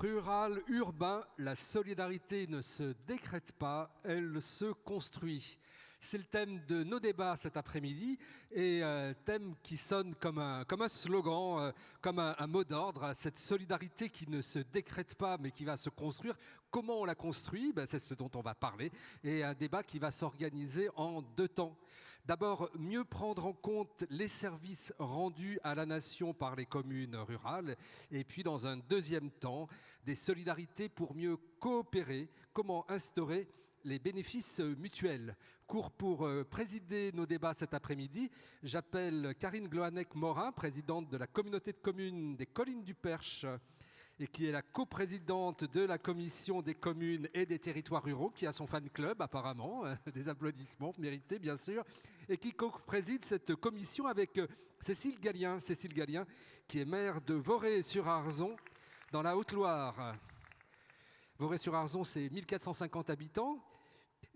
Rural, urbain, la solidarité ne se décrète pas, elle se construit. C'est le thème de nos débats cet après-midi et thème qui sonne comme un slogan, comme un mot d'ordre. Cette solidarité qui ne se décrète pas mais qui va se construire. Comment on la construit? C'est ce dont on va parler et un débat qui va s'organiser en deux temps. D'abord, mieux prendre en compte les services rendus à la nation par les communes rurales et puis dans un deuxième temps, des solidarités pour mieux coopérer. Comment instaurer les bénéfices mutuels. Cours pour présider nos débats cet après-midi. J'appelle Karine Gloanec-Morin, présidente de la communauté de communes des Collines du Perche et qui est la coprésidente de la commission des communes et des territoires ruraux, qui a son fan club apparemment, des applaudissements mérités bien sûr, et qui co-préside cette commission avec Cécile Gallien, qui est maire de Vorey-sur-Arzon dans la Haute-Loire. Vorey-sur-Arzon, c'est 1450 habitants,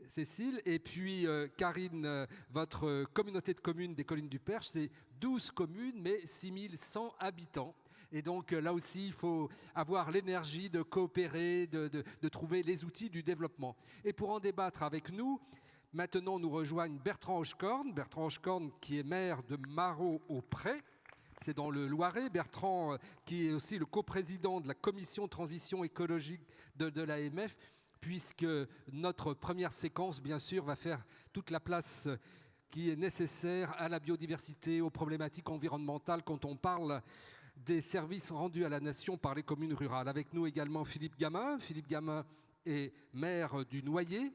Cécile. Et puis Karine, votre communauté de communes des Collines du Perche, c'est 12 communes, mais 6100 habitants. Et donc là aussi, il faut avoir l'énergie de coopérer, de trouver les outils du développement. Et pour en débattre avec nous, maintenant nous rejoignent Bertrand Hochecorne. Bertrand Hochecorne qui est maire de Marot-au-Pré. C'est dans le Loiret. Bertrand, qui est aussi le coprésident de la commission de transition écologique de l'AMF, puisque notre première séquence, bien sûr, va faire toute la place qui est nécessaire à la biodiversité, aux problématiques environnementales quand on parle des services rendus à la nation par les communes rurales. Avec nous également Philippe Gamin. Philippe Gamin est maire du Noyer.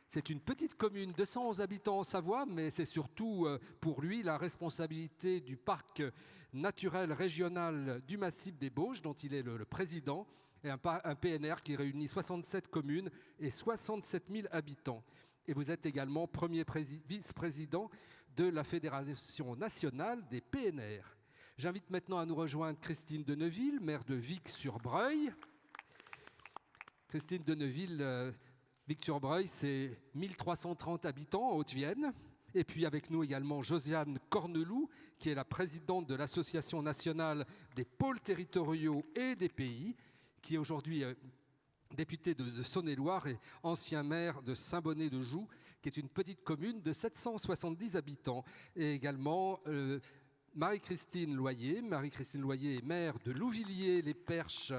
C'est une petite commune, 211 habitants en Savoie, mais c'est surtout pour lui la responsabilité du parc naturel régional du Massif des Bauges, dont il est le président, et un PNR qui réunit 67 communes et 67 000 habitants. Et vous êtes également premier vice-président de la Fédération nationale des PNR. J'invite maintenant à nous rejoindre Christine Deneville, maire de Vic-sur-Breuil. Christine Deneville, Vic-sur-Breuil, c'est 1330 habitants en Haute-Vienne. Et puis avec nous également Josiane Corneloup, qui est la présidente de l'Association nationale des pôles territoriaux et des pays, qui est aujourd'hui députée de Saône-et-Loire et ancien maire de Saint-Bonnet-de-Joux, qui est une petite commune de 770 habitants. Et également Marie-Christine Loyer. Marie-Christine Loyer est maire de Louvilliers-les-Perches,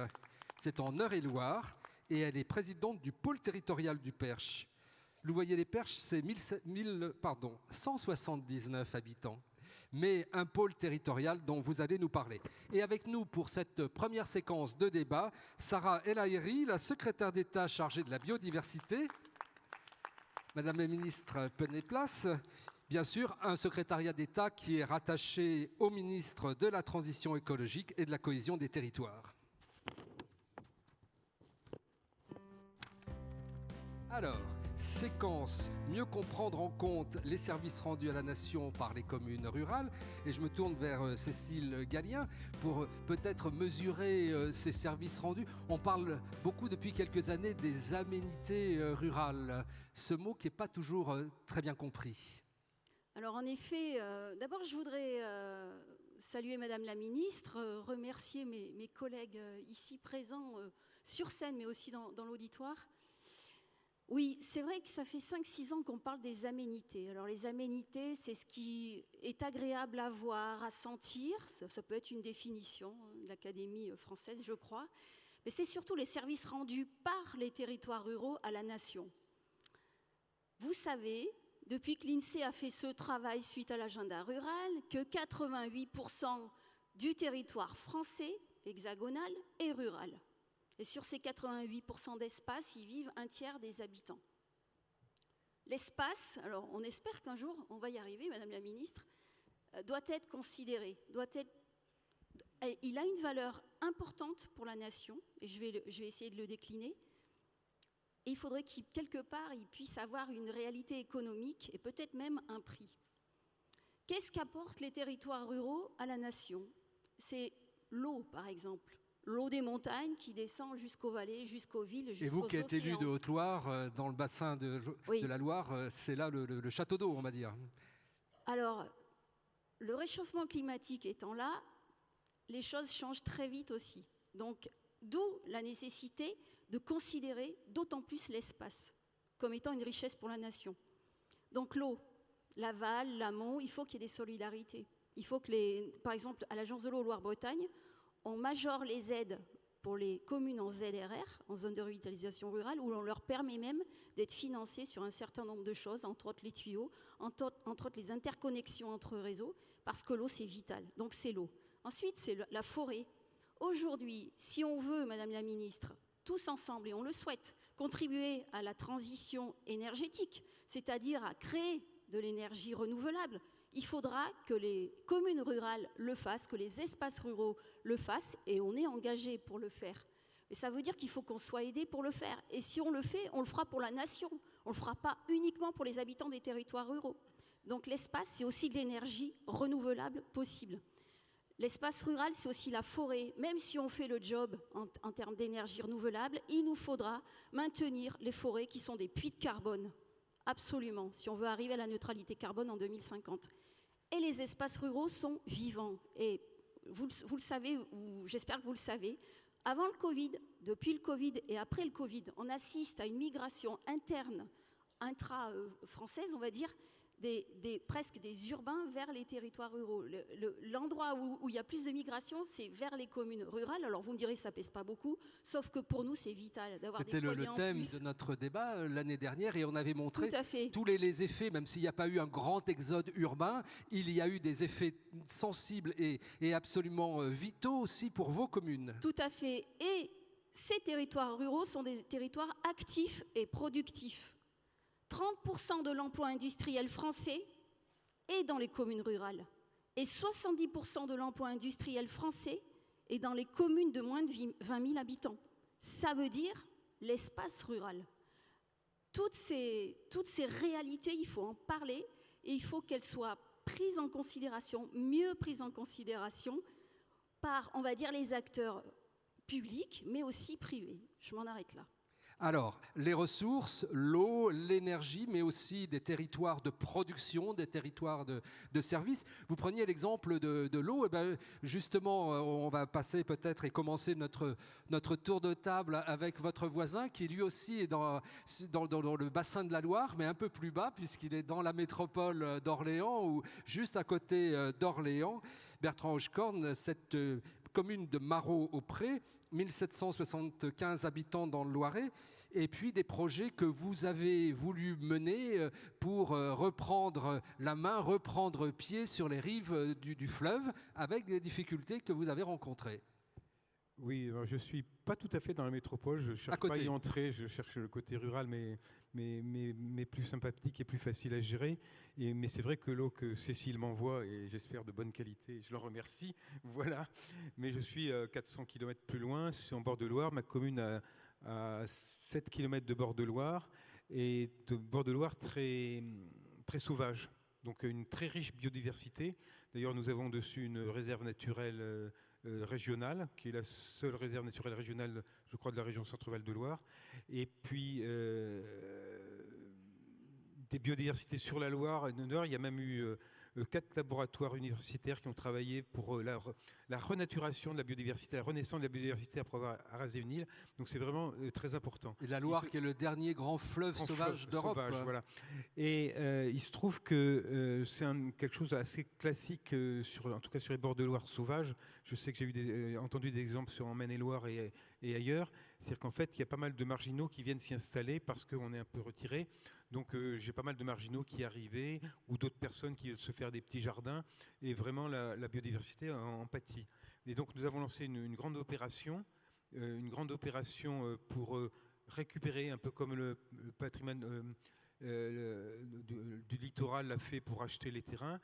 c'est en Eure-et-Loire, et elle est présidente du pôle territorial du Perche. Louvilliers-les-Perches, c'est 179 habitants, mais un pôle territorial dont vous allez nous parler. Et avec nous pour cette première séquence de débat, Sarah El Haïry, la secrétaire d'État chargée de la biodiversité. Madame la ministre, prenez place. Bien sûr, un secrétariat d'État qui est rattaché au ministre de la Transition écologique et de la cohésion des territoires. Alors, séquence, mieux comprendre en compte les services rendus à la nation par les communes rurales. Et je me tourne vers Cécile Gallien pour peut-être mesurer ces services rendus. On parle beaucoup depuis quelques années des aménités rurales. Ce mot qui n'est pas toujours très bien compris. Alors en effet, d'abord je voudrais saluer Madame la Ministre, remercier mes collègues ici présents sur scène mais aussi dans l'auditoire. Oui, c'est vrai que ça fait 5-6 ans qu'on parle des aménités. Alors les aménités, c'est ce qui est agréable à voir, à sentir. Ça peut être une définition de l'Académie française, je crois. Mais c'est surtout les services rendus par les territoires ruraux à la nation. Vous savez, depuis que l'INSEE a fait ce travail suite à l'agenda rural, que 88% du territoire français, hexagonal, est rural. Et sur ces 88% d'espace, y vivent un tiers des habitants. L'espace, alors on espère qu'un jour, on va y arriver, Madame la Ministre, doit être considéré, il a une valeur importante pour la nation, et je vais essayer de le décliner. Et il faudrait qu'il, quelque part, il puisse avoir une réalité économique et peut-être même un prix. Qu'est-ce qu'apportent les territoires ruraux à la nation? C'est l'eau, par exemple. L'eau des montagnes qui descend jusqu'aux vallées, jusqu'aux villes, jusqu'aux océans. Et vous qui êtes élu de Haute-Loire, dans le bassin de la Loire, c'est là le château d'eau, on va dire. Alors, le réchauffement climatique étant là, les choses changent très vite aussi. Donc, D'où la nécessité de considérer d'autant plus l'espace comme étant une richesse pour la nation. Donc l'eau, l'aval, l'amont, il faut qu'il y ait des solidarités. Il faut que, par exemple, à l'Agence de l'eau Loire-Bretagne, on majore les aides pour les communes en ZRR, en zone de revitalisation rurale, où on leur permet même d'être financés sur un certain nombre de choses, entre autres les tuyaux, entre autres les interconnexions entre réseaux, parce que l'eau, c'est vital. Donc c'est l'eau. Ensuite, c'est la forêt. Aujourd'hui, si on veut, Madame la Ministre, tous ensemble, et on le souhaite, contribuer à la transition énergétique, c'est-à-dire à créer de l'énergie renouvelable, il faudra que les communes rurales le fassent, que les espaces ruraux le fassent, et on est engagé pour le faire. Mais ça veut dire qu'il faut qu'on soit aidé pour le faire. Et si on le fait, on le fera pour la nation. On ne le fera pas uniquement pour les habitants des territoires ruraux. Donc l'espace, c'est aussi de l'énergie renouvelable possible. L'espace rural, c'est aussi la forêt. Même si on fait le job en termes d'énergie renouvelable, il nous faudra maintenir les forêts qui sont des puits de carbone. Absolument, si on veut arriver à la neutralité carbone en 2050. Et les espaces ruraux sont vivants. Et vous le savez, ou j'espère que vous le savez, avant le Covid, depuis le Covid et après le Covid, on assiste à une migration interne, intra-française, on va dire, presque des urbains vers les territoires ruraux. L'endroit où il y a plus de migration, c'est vers les communes rurales. Alors vous me direz, ça pèse pas beaucoup, sauf que pour nous, c'est vital d'avoir des foyers en plus. C'était le thème de notre débat l'année dernière et on avait montré tous les effets, même s'il n'y a pas eu un grand exode urbain, il y a eu des effets sensibles et absolument vitaux aussi pour vos communes. Tout à fait. Et ces territoires ruraux sont des territoires actifs et productifs. 30% de l'emploi industriel français est dans les communes rurales et 70% de l'emploi industriel français est dans les communes de moins de 20 000 habitants. Ça veut dire l'espace rural. Toutes ces réalités, il faut en parler et il faut qu'elles soient prises en considération, mieux prises en considération par, on va dire, les acteurs publics, mais aussi privés. Je m'en arrête là. Alors, les ressources, l'eau, l'énergie, mais aussi des territoires de production, des territoires de services. Vous preniez l'exemple de l'eau, et bien justement, on va passer peut-être et commencer notre tour de table avec votre voisin qui lui aussi est dans le bassin de la Loire, mais un peu plus bas puisqu'il est dans la métropole d'Orléans ou juste à côté d'Orléans. Bertrand Hochecorne, cette commune de Marot-au-Pré, 1775 habitants dans le Loiret, et puis des projets que vous avez voulu mener pour reprendre la main, reprendre pied sur les rives du fleuve, avec des difficultés que vous avez rencontrées. Oui, je ne suis pas tout à fait dans la métropole, je ne cherche pas à y entrer, je cherche le côté rural, mais plus sympathique et plus facile à gérer. Mais c'est vrai que l'eau que Cécile m'envoie, et j'espère de bonne qualité, je l'en remercie, voilà. Mais je suis 400 km plus loin, je suis en bord de Loire, ma commune à 7 km de bord de Loire, et de bord de Loire très, très sauvage, donc une très riche biodiversité. D'ailleurs, nous avons dessus une réserve naturelle régionale, qui est la seule réserve naturelle régionale, je crois, de la région Centre-Val de Loire. Et puis, des biodiversités sur la Loire. Il y a même eu 4 laboratoires universitaires qui ont travaillé pour la renaturation de la biodiversité, la renaissance de la biodiversité après avoir arasé une île. Donc c'est vraiment très important. Et la Loire qui est le dernier grand fleuve sauvage d'Europe. Voilà. Et il se trouve que c'est quelque chose d'assez classique, en tout cas sur les bords de Loire sauvages. Je sais que j'ai entendu des exemples en Maine-et-Loire et ailleurs. C'est-à-dire qu'en fait, il y a pas mal de marginaux qui viennent s'y installer parce qu'on est un peu retiré. Donc j'ai pas mal de marginaux qui arrivaient ou d'autres personnes qui veulent se faire des petits jardins et vraiment la biodiversité en pâtit. Et donc nous avons lancé une grande opération pour récupérer, un peu comme le patrimoine du littoral l'a fait pour acheter les terrains,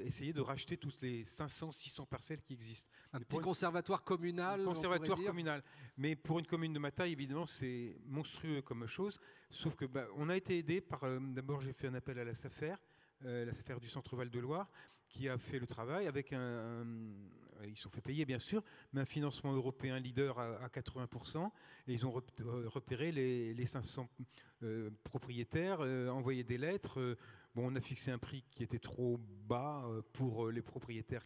essayer de racheter toutes les 500-600 parcelles qui existent. Un petit conservatoire communal. Un conservatoire communal. Mais pour une commune de ma taille, évidemment, c'est monstrueux comme chose. Sauf que on a été aidé par... D'abord, j'ai fait un appel à la SAFER du Centre-Val de Loire, qui a fait le travail avec ils sont fait payer bien sûr, mais un financement européen leader à 80%. Et ils ont repéré les 500 propriétaires, envoyé des lettres. On a fixé un prix qui était trop bas pour les propriétaires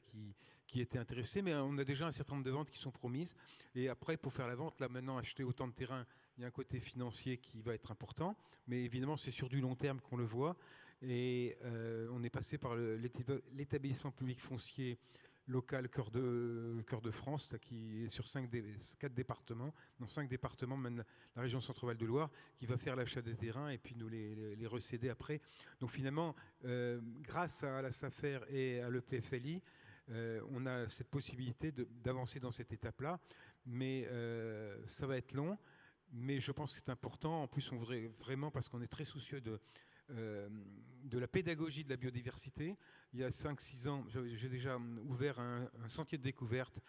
qui qui étaient intéressés, mais on a déjà un certain nombre de ventes qui sont promises. Et après, pour faire la vente, là maintenant, acheter autant de terrain, il y a un côté financier qui va être important, mais évidemment, c'est sur du long terme qu'on le voit. Et on est passé par l'établissement public foncier local Cœur de France, là, qui est sur 4 départements, non 5 départements, même la région Centre-Val de Loire, qui va faire l'achat des terrains et puis nous les recéder après. Donc finalement, grâce à la SAFER et à l'EPFLI, on a cette possibilité d'avancer dans cette étape-là, mais ça va être long, mais je pense que c'est important. En plus, on voudrait vraiment, parce qu'on est très soucieux de la pédagogie de la biodiversité. Il y a 5-6 ans, j'ai déjà ouvert un sentier de découverte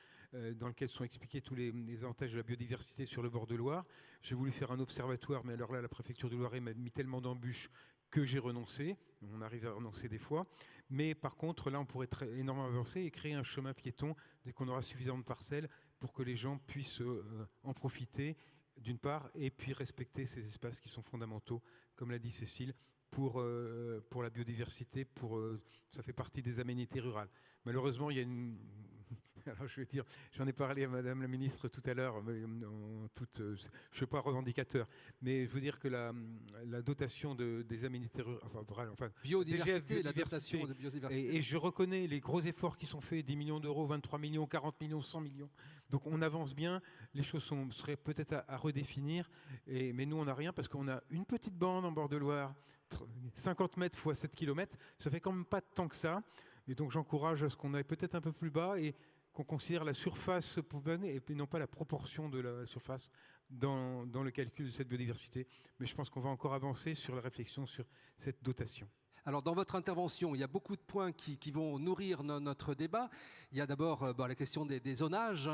dans lequel sont expliqués tous les avantages de la biodiversité sur le bord de Loire. J'ai voulu faire un observatoire, mais alors là, la préfecture de Loiret m'a mis tellement d'embûches que j'ai renoncé. On arrive à renoncer des fois. Mais par contre, là, on pourrait énormément avancer et créer un chemin piéton dès qu'on aura suffisamment de parcelles pour que les gens puissent en profiter, d'une part, et puis respecter ces espaces qui sont fondamentaux, comme l'a dit Cécile, pour la biodiversité, ça fait partie des aménités rurales. Malheureusement, il y a une... Alors, je vais dire, j'en ai parlé à Madame la Ministre tout à l'heure, je ne suis pas revendicateur, mais je veux dire que la dotation des aménités rurales, biodiversité, la dotation de biodiversité. Et je reconnais les gros efforts qui sont faits, 10 millions d'euros, 23 millions, 40 millions, 100 millions. Donc on avance bien, les choses seraient peut-être à redéfinir, mais nous on n'a rien parce qu'on a une petite bande en bord de Loire, 50 mètres fois 7 km, ça fait quand même pas tant que ça. Et donc j'encourage à ce qu'on aille peut-être un peu plus bas et qu'on considère la surface et non pas la proportion de la surface dans le calcul de cette biodiversité. Mais je pense qu'on va encore avancer sur la réflexion sur cette dotation. Alors, dans votre intervention, il y a beaucoup de points qui vont nourrir notre débat. Il y a d'abord la question des zonages,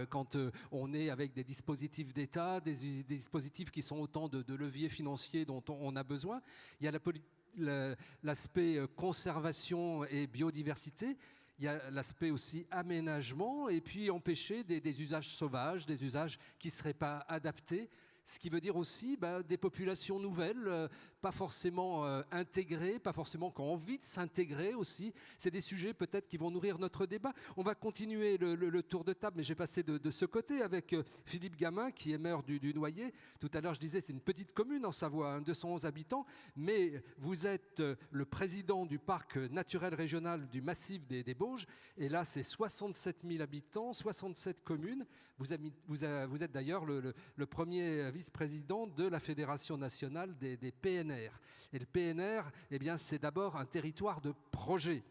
quand on est avec des dispositifs d'État, des dispositifs qui sont autant de leviers financiers dont on a besoin. Il y a l'aspect conservation et biodiversité. Il y a l'aspect aussi aménagement et puis empêcher des usages sauvages, des usages qui ne seraient pas adaptés. Ce qui veut dire aussi des populations nouvelles, pas forcément intégrées, pas forcément qui ont envie de s'intégrer aussi. C'est des sujets peut-être qui vont nourrir notre débat. On va continuer le tour de table, mais j'ai passé de ce côté avec Philippe Gamin, qui est maire du Noyer. Tout à l'heure, je disais, c'est une petite commune en Savoie, 211 habitants, mais vous êtes le président du parc naturel régional du massif des Bauges, et là, c'est 67 000 habitants, 67 communes. Vous êtes d'ailleurs le premier vice-président de la Fédération nationale des PNR. Et le PNR, eh bien, c'est d'abord un territoire de projet.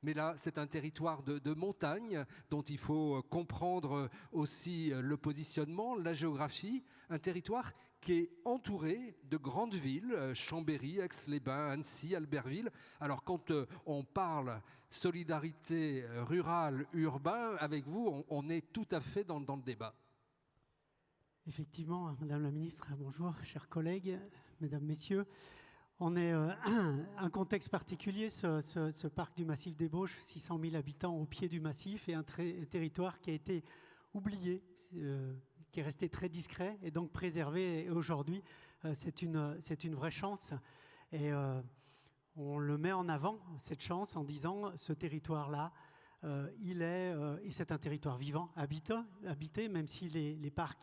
Mais là, c'est un territoire de montagne dont il faut comprendre aussi le positionnement, la géographie. Un territoire qui est entouré de grandes villes, Chambéry, Aix-les-Bains, Annecy, Albertville. Alors, quand on parle solidarité rurale, urbain, avec vous, on est tout à fait dans le débat. Effectivement, Madame la Ministre, bonjour, chers collègues, Mesdames, Messieurs. On est un contexte particulier, ce parc du massif des Bauges, 600 000 habitants au pied du massif et un territoire qui a été oublié, qui est resté très discret et donc préservé. Et aujourd'hui, c'est une vraie chance. Et on le met en avant, cette chance, en disant ce territoire-là, c'est un territoire vivant, habité, même si les parcs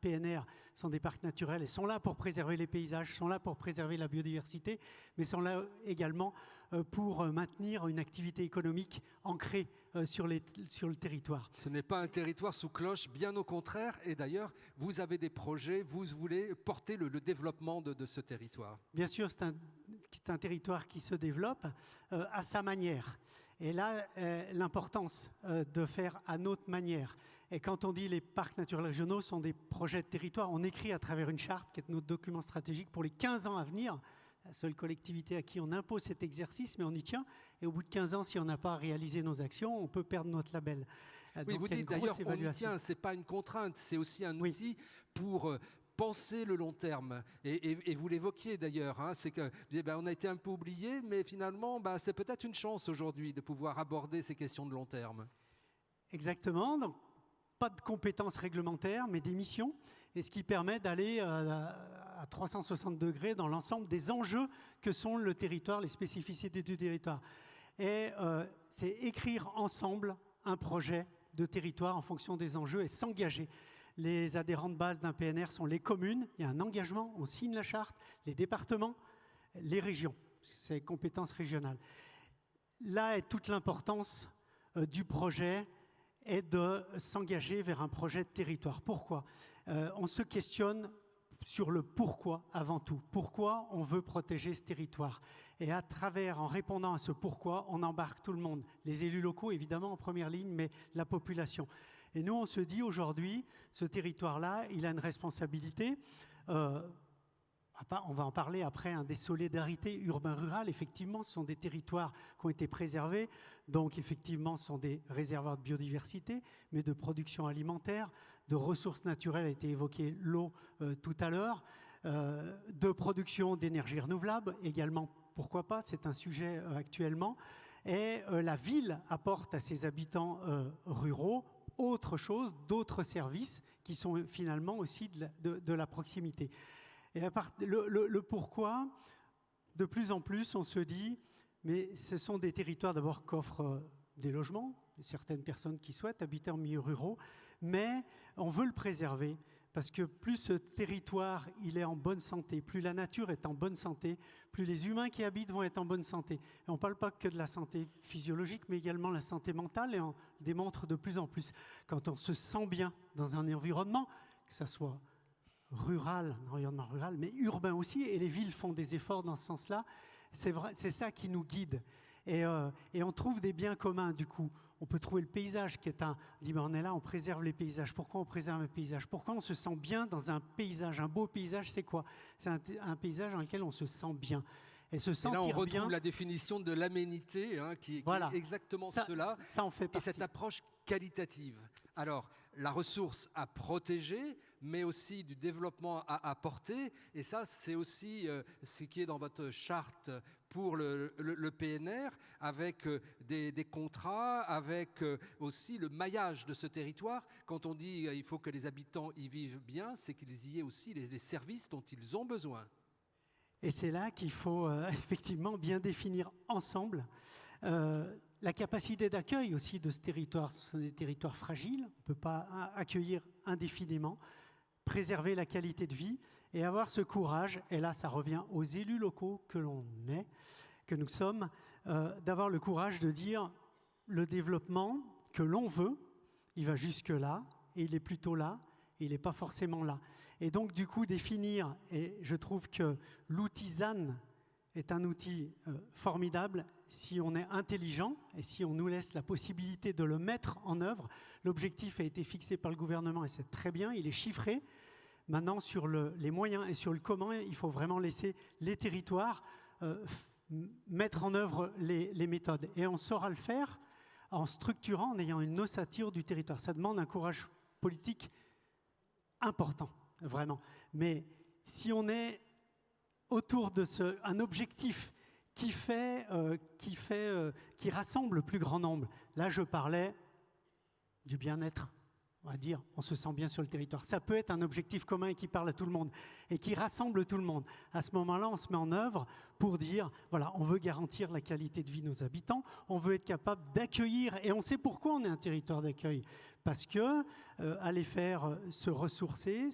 PNR sont des parcs naturels et sont là pour préserver les paysages, sont là pour préserver la biodiversité, mais sont là également pour maintenir une activité économique ancrée sur le territoire. Ce n'est pas un territoire sous cloche, bien au contraire. Et d'ailleurs, vous avez des projets, vous voulez porter le développement de ce territoire. Bien sûr, c'est un territoire qui se développe à sa manière. Et là, l'importance de faire à notre manière. Et quand on dit les parcs naturels régionaux sont des projets de territoire, on écrit à travers une charte qui est notre document stratégique pour les 15 ans à venir. La seule collectivité à qui on impose cet exercice, mais on y tient. Et au bout de 15 ans, si on n'a pas réalisé nos actions, on peut perdre notre label. Oui, donc, vous dites d'ailleurs on y tient, ce n'est pas une contrainte, c'est aussi un outil pour penser le long terme. Et vous l'évoquiez d'ailleurs, c'est que on a été un peu oublié, mais finalement, c'est peut-être une chance aujourd'hui de pouvoir aborder ces questions de long terme. Exactement. Donc, pas de compétences réglementaires, mais des missions, et ce qui permet d'aller à 360 degrés dans l'ensemble des enjeux que sont le territoire, les spécificités du territoire. Et c'est écrire ensemble un projet de territoire en fonction des enjeux et s'engager. Les adhérents de base d'un PNR sont les communes, il y a un engagement, on signe la charte, les départements, les régions, c'est compétences régionales. Là est toute l'importance du projet et de s'engager vers un projet de territoire. Pourquoi ? On se questionne sur le pourquoi avant tout. Pourquoi on veut protéger ce territoire ? Et à travers, en répondant à ce pourquoi, on embarque tout le monde. Les élus locaux, évidemment, en première ligne, mais la population. Et nous, on se dit aujourd'hui, ce territoire-là, il a une responsabilité. On va en parler après, des solidarités urbain-rural. Effectivement, ce sont des territoires qui ont été préservés. Donc, effectivement, ce sont des réservoirs de biodiversité, mais de production alimentaire, de ressources naturelles, a été évoqué l'eau tout à l'heure, de production d'énergie renouvelable également, pourquoi pas, c'est un sujet actuellement. Et la ville apporte à ses habitants ruraux autre chose, d'autres services qui sont finalement aussi de la proximité. Et le pourquoi, de plus en plus, on se dit, mais ce sont des territoires d'abord qu'offrent des logements, certaines personnes qui souhaitent habiter en milieu ruraux, mais on veut le préserver parce que plus ce territoire il est en bonne santé, plus la nature est en bonne santé, plus les humains qui habitent vont être en bonne santé. Et on ne parle pas que de la santé physiologique, mais également la santé mentale, et on démontre de plus en plus. Quand on se sent bien dans un environnement, que ça soit rural, un environnement rural, mais urbain aussi, et les villes font des efforts dans ce sens-là, c'est ça qui nous guide. Et on trouve des biens communs, du coup. On peut trouver le paysage qui est dit, ben on est là, on préserve les paysages. Pourquoi on préserve les paysages ? Pourquoi on se sent bien dans un paysage ? Un beau paysage, c'est quoi ? C'est un paysage dans lequel on se sent bien. Et se sentir bien... Et là, on retrouve la définition de l'aménité, qui est exactement cela. Ça en fait partie. Et cette approche qualitative. Alors, la ressource à protéger, mais aussi du développement à apporter. Et ça, c'est aussi ce qui est dans votre charte pour le PNR, avec des contrats, avec aussi le maillage de ce territoire. Quand on dit qu'il faut que les habitants y vivent bien, c'est qu'ils y aient aussi les services dont ils ont besoin. Et c'est là qu'il faut effectivement bien définir ensemble la capacité d'accueil aussi de ce territoire. Ce sont des territoires fragiles, on ne peut pas accueillir indéfiniment, préserver la qualité de vie et avoir ce courage, et là ça revient aux élus locaux que l'on est, que nous sommes, d'avoir le courage de dire le développement que l'on veut, il va jusque là, et il est plutôt là, et il n'est pas forcément là. Et donc du coup définir, et je trouve que l'outil ZAN est un outil formidable si on est intelligent et si on nous laisse la possibilité de le mettre en œuvre. L'objectif a été fixé par le gouvernement et c'est très bien, il est chiffré. Maintenant, sur les moyens et sur le comment, il faut vraiment laisser les territoires mettre en œuvre les méthodes. Et on saura le faire en structurant, en ayant une ossature du territoire. Ça demande un courage politique important, vraiment. Mais si on est autour de un objectif qui rassemble le plus grand nombre, là je parlais du bien-être, on va dire, on se sent bien sur le territoire. Ça peut être un objectif commun et qui parle à tout le monde et qui rassemble tout le monde. À ce moment-là, on se met en œuvre pour dire, voilà, on veut garantir la qualité de vie de nos habitants, on veut être capable d'accueillir, et on sait pourquoi on est un territoire d'accueil. Parce que aller faire se ressourcer,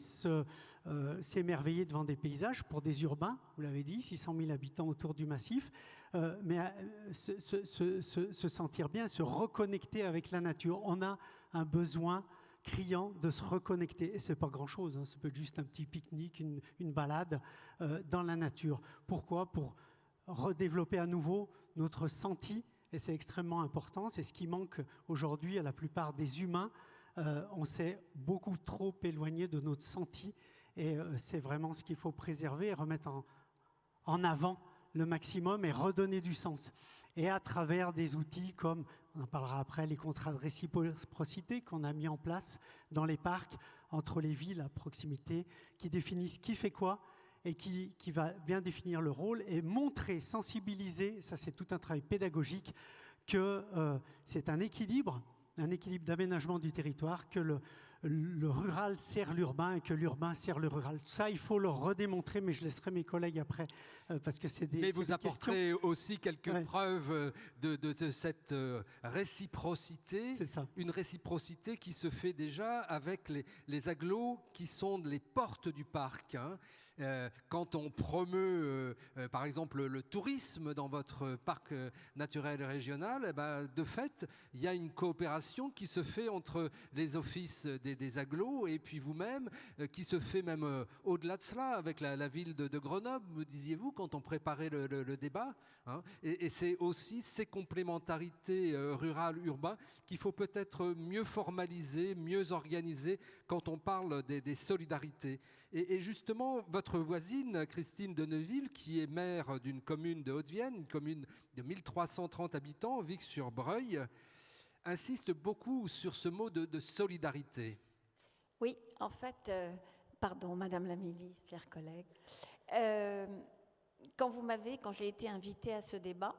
s'émerveiller devant des paysages pour des urbains, vous l'avez dit, 600 000 habitants autour du massif, mais se sentir bien, se reconnecter avec la nature. On a un besoin criant de se reconnecter. Et ce n'est pas grand-chose, ça peut être juste un petit pique-nique, une balade dans la nature. Pourquoi ? Pour redévelopper à nouveau notre senti, et c'est extrêmement important, c'est ce qui manque aujourd'hui à la plupart des humains. On s'est beaucoup trop éloigné de notre senti, et c'est vraiment ce qu'il faut préserver et remettre en avant le maximum et redonner du sens. Et à travers des outils comme, on en parlera après, les contrats de réciprocité qu'on a mis en place dans les parcs, entre les villes à proximité, qui définissent qui fait quoi et qui va bien définir le rôle et montrer, sensibiliser, ça c'est tout un travail pédagogique, que c'est un équilibre d'aménagement du territoire, que le rural sert l'urbain et que l'urbain sert le rural. Ça, il faut le redémontrer, mais je laisserai mes collègues après, parce que c'est des Mais vous apporterez questions. aussi quelques preuves de cette réciprocité. C'est ça. Une réciprocité qui se fait déjà avec les agglos qui sont les portes du parc. Hein. Quand on promeut, par exemple, le tourisme dans votre parc naturel régional, de fait, il y a une coopération qui se fait entre les offices des agglos et puis vous-même, qui se fait même au-delà de cela, avec la ville de Grenoble, me disiez-vous, quand on préparait le débat. Hein. Et c'est aussi ces complémentarités rurales-urbains qu'il faut peut-être mieux formaliser, mieux organiser quand on parle des solidarités. Et justement, votre voisine, Christine Deneville, qui est maire d'une commune de Haute-Vienne, une commune de 1330 habitants, Vic-sur-Breuil, insiste beaucoup sur ce mot de solidarité. Oui, en fait, pardon, Madame la Ministre, chers collègues, quand j'ai été invitée à ce débat,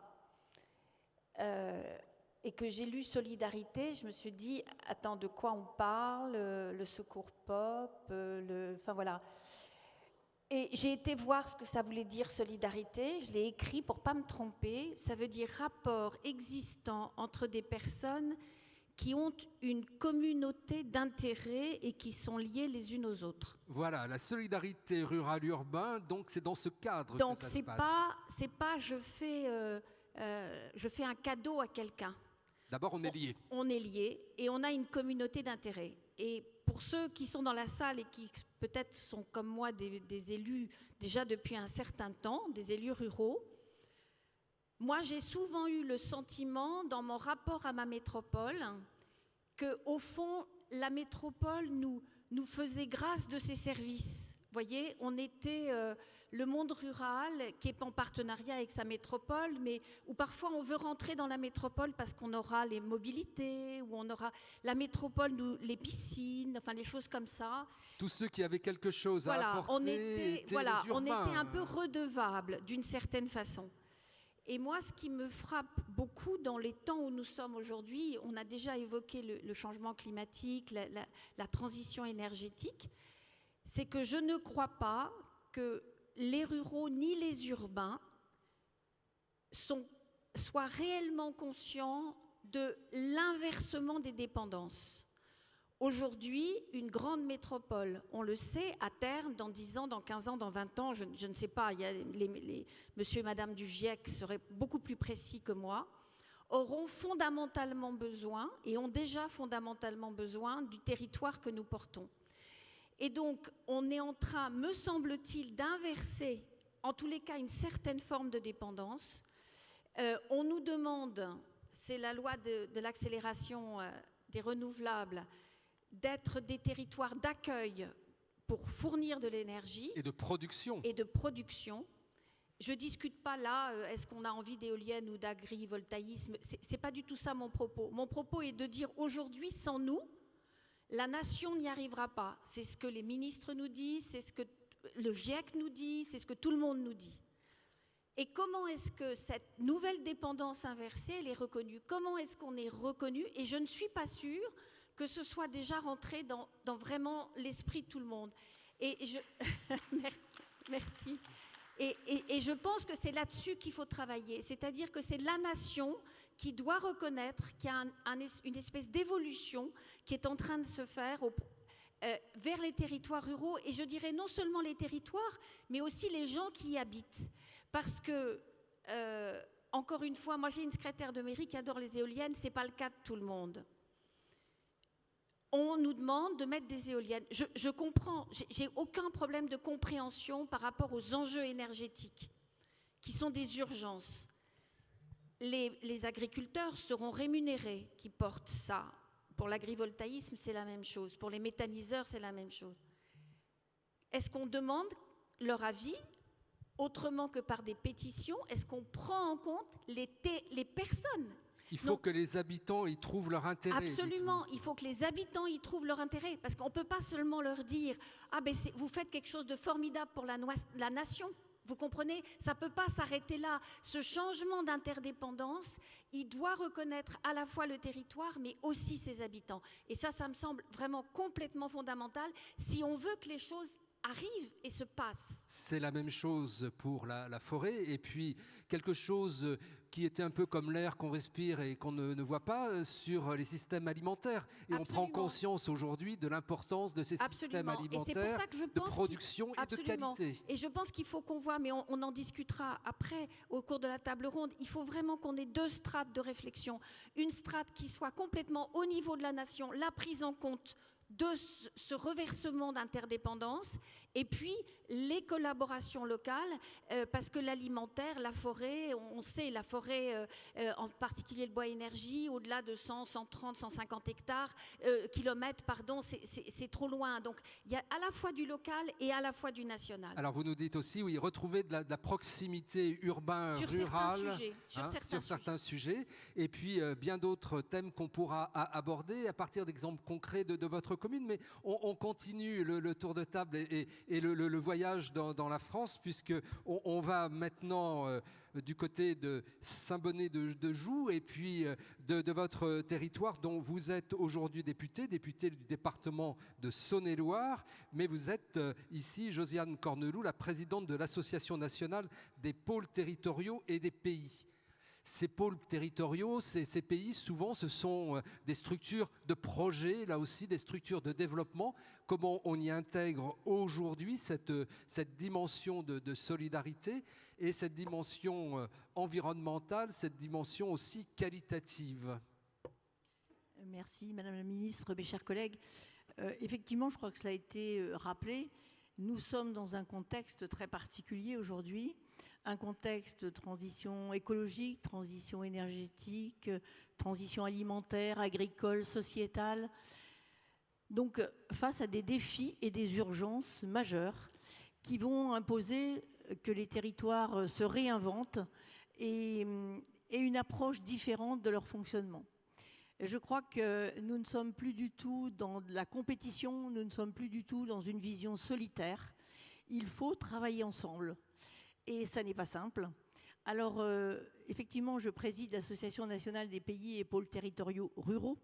et que j'ai lu Solidarité, je me suis dit, attends, de quoi on parle? Le secours pop, enfin voilà. Et j'ai été voir ce que ça voulait dire solidarité, je l'ai écrit pour ne pas me tromper, ça veut dire rapport existant entre des personnes qui ont une communauté d'intérêts et qui sont liées les unes aux autres. Voilà, la solidarité rurale-urbain, donc c'est dans ce cadre donc que ça se passe. Donc c'est pas je fais un cadeau à quelqu'un. D'abord, on est liés. On est liés et on a une communauté d'intérêts. Et pour ceux qui sont dans la salle et qui peut-être sont comme moi des élus déjà depuis un certain temps, des élus ruraux, moi j'ai souvent eu le sentiment dans mon rapport à ma métropole qu'au fond la métropole nous faisait grâce de ses services. Vous voyez, on était le monde rural qui est en partenariat avec sa métropole, mais où parfois on veut rentrer dans la métropole parce qu'on aura les mobilités, où on aura la métropole, les piscines, enfin des choses comme ça. Tous ceux qui avaient quelque chose à apporter on était un peu redevables d'une certaine façon. Et moi, ce qui me frappe beaucoup dans les temps où nous sommes aujourd'hui, on a déjà évoqué le changement climatique, la transition énergétique, c'est que je ne crois pas que les ruraux ni les urbains soient réellement conscients de l'inversement des dépendances. Aujourd'hui, une grande métropole, on le sait, à terme, dans 10 ans, dans 15 ans, dans 20 ans, je ne sais pas, il y a monsieur et madame du GIEC seraient beaucoup plus précis que moi, auront fondamentalement besoin, et ont déjà fondamentalement besoin, du territoire que nous portons. Et donc, on est en train, me semble-t-il, d'inverser, en tous les cas, une certaine forme de dépendance. On nous demande, c'est la loi de l'accélération des renouvelables, d'être des territoires d'accueil pour fournir de l'énergie. Et de production. Et de production. Je ne discute pas là, est-ce qu'on a envie d'éoliennes ou d'agrivoltaïsme. Ce n'est pas du tout ça mon propos. Mon propos est de dire aujourd'hui, sans nous, la nation n'y arrivera pas. C'est ce que les ministres nous disent, c'est ce que le GIEC nous dit, c'est ce que tout le monde nous dit. Et comment est-ce que cette nouvelle dépendance inversée, elle est reconnue? Comment est-ce qu'on est reconnu? Et je ne suis pas sûre que ce soit déjà rentré dans vraiment l'esprit de tout le monde. Et merci. Et je pense que c'est là-dessus qu'il faut travailler. C'est-à-dire que c'est la nation qui doit reconnaître qu'il y a une espèce d'évolution qui est en train de se faire vers les territoires ruraux. Et je dirais non seulement les territoires, mais aussi les gens qui y habitent. Parce que, encore une fois, moi j'ai une secrétaire de mairie qui adore les éoliennes, ce n'est pas le cas de tout le monde. On nous demande de mettre des éoliennes. Je comprends, j'ai aucun problème de compréhension par rapport aux enjeux énergétiques, qui sont des urgences. Les agriculteurs seront rémunérés qui portent ça. Pour l'agrivoltaïsme, c'est la même chose. Pour les méthaniseurs, c'est la même chose. Est-ce qu'on demande leur avis autrement que par des pétitions? Est-ce qu'on prend en compte les personnes? Il faut que les habitants y trouvent leur intérêt. Absolument, il faut que les habitants y trouvent leur intérêt. Parce qu'on ne peut pas seulement leur dire « Ah ben vous faites quelque chose de formidable pour la nation ». Vous comprenez? Ça ne peut pas s'arrêter là. Ce changement d'interdépendance, il doit reconnaître à la fois le territoire, mais aussi ses habitants. Et ça me semble vraiment complètement fondamental si on veut que les choses arrivent et se passent. C'est la même chose pour la forêt, et puis quelque chose qui était un peu comme l'air qu'on respire et qu'on ne voit pas sur les systèmes alimentaires. Et Absolument. on prend conscience aujourd'hui de l'importance de ces systèmes Absolument. alimentaires, Et c'est pour ça que je de pense production et de Absolument. qualité. Et je pense qu'il faut qu'on voit, mais on en discutera après au cours de la table ronde, il faut vraiment qu'on ait 2 strates de réflexion. Une strate qui soit complètement au niveau de la nation, la prise en compte de ce reversement d'interdépendance, et puis les collaborations locales, parce que l'alimentaire, la forêt, on sait, la forêt, en particulier le bois énergie, au-delà de 100, 130, 150 kilomètres, pardon, c'est trop loin. Donc il y a à la fois du local et à la fois du national. Alors vous nous dites aussi, oui, retrouver de la proximité urbain-rurale sur certains sujets, et puis bien d'autres thèmes qu'on pourra aborder à partir d'exemples concrets de votre commune. Mais on continue le tour de table et le voyage dans la France, puisque on va maintenant du côté de Saint-Bonnet de Joux, et puis de votre territoire dont vous êtes aujourd'hui député du département de Saône-et-Loire, mais vous êtes ici, Josiane Corneloup, la présidente de l'Association nationale des pôles territoriaux et des pays. Ces pôles territoriaux, ces pays, souvent, ce sont des structures de projet, là aussi des structures de développement. Comment on y intègre aujourd'hui cette dimension de solidarité et cette dimension environnementale, cette dimension aussi qualitative? Merci Madame la Ministre, mes chers collègues. Effectivement, je crois que cela a été rappelé. Nous sommes dans un contexte très particulier aujourd'hui, un contexte de transition écologique, transition énergétique, transition alimentaire, agricole, sociétale. Donc, face à des défis et des urgences majeures qui vont imposer que les territoires se réinventent et une approche différente de leur fonctionnement. Je crois que nous ne sommes plus du tout dans la compétition, nous ne sommes plus du tout dans une vision solitaire. Il faut travailler ensemble. Et ça n'est pas simple. Alors, effectivement, je préside l'Association nationale des pays et pôles territoriaux ruraux.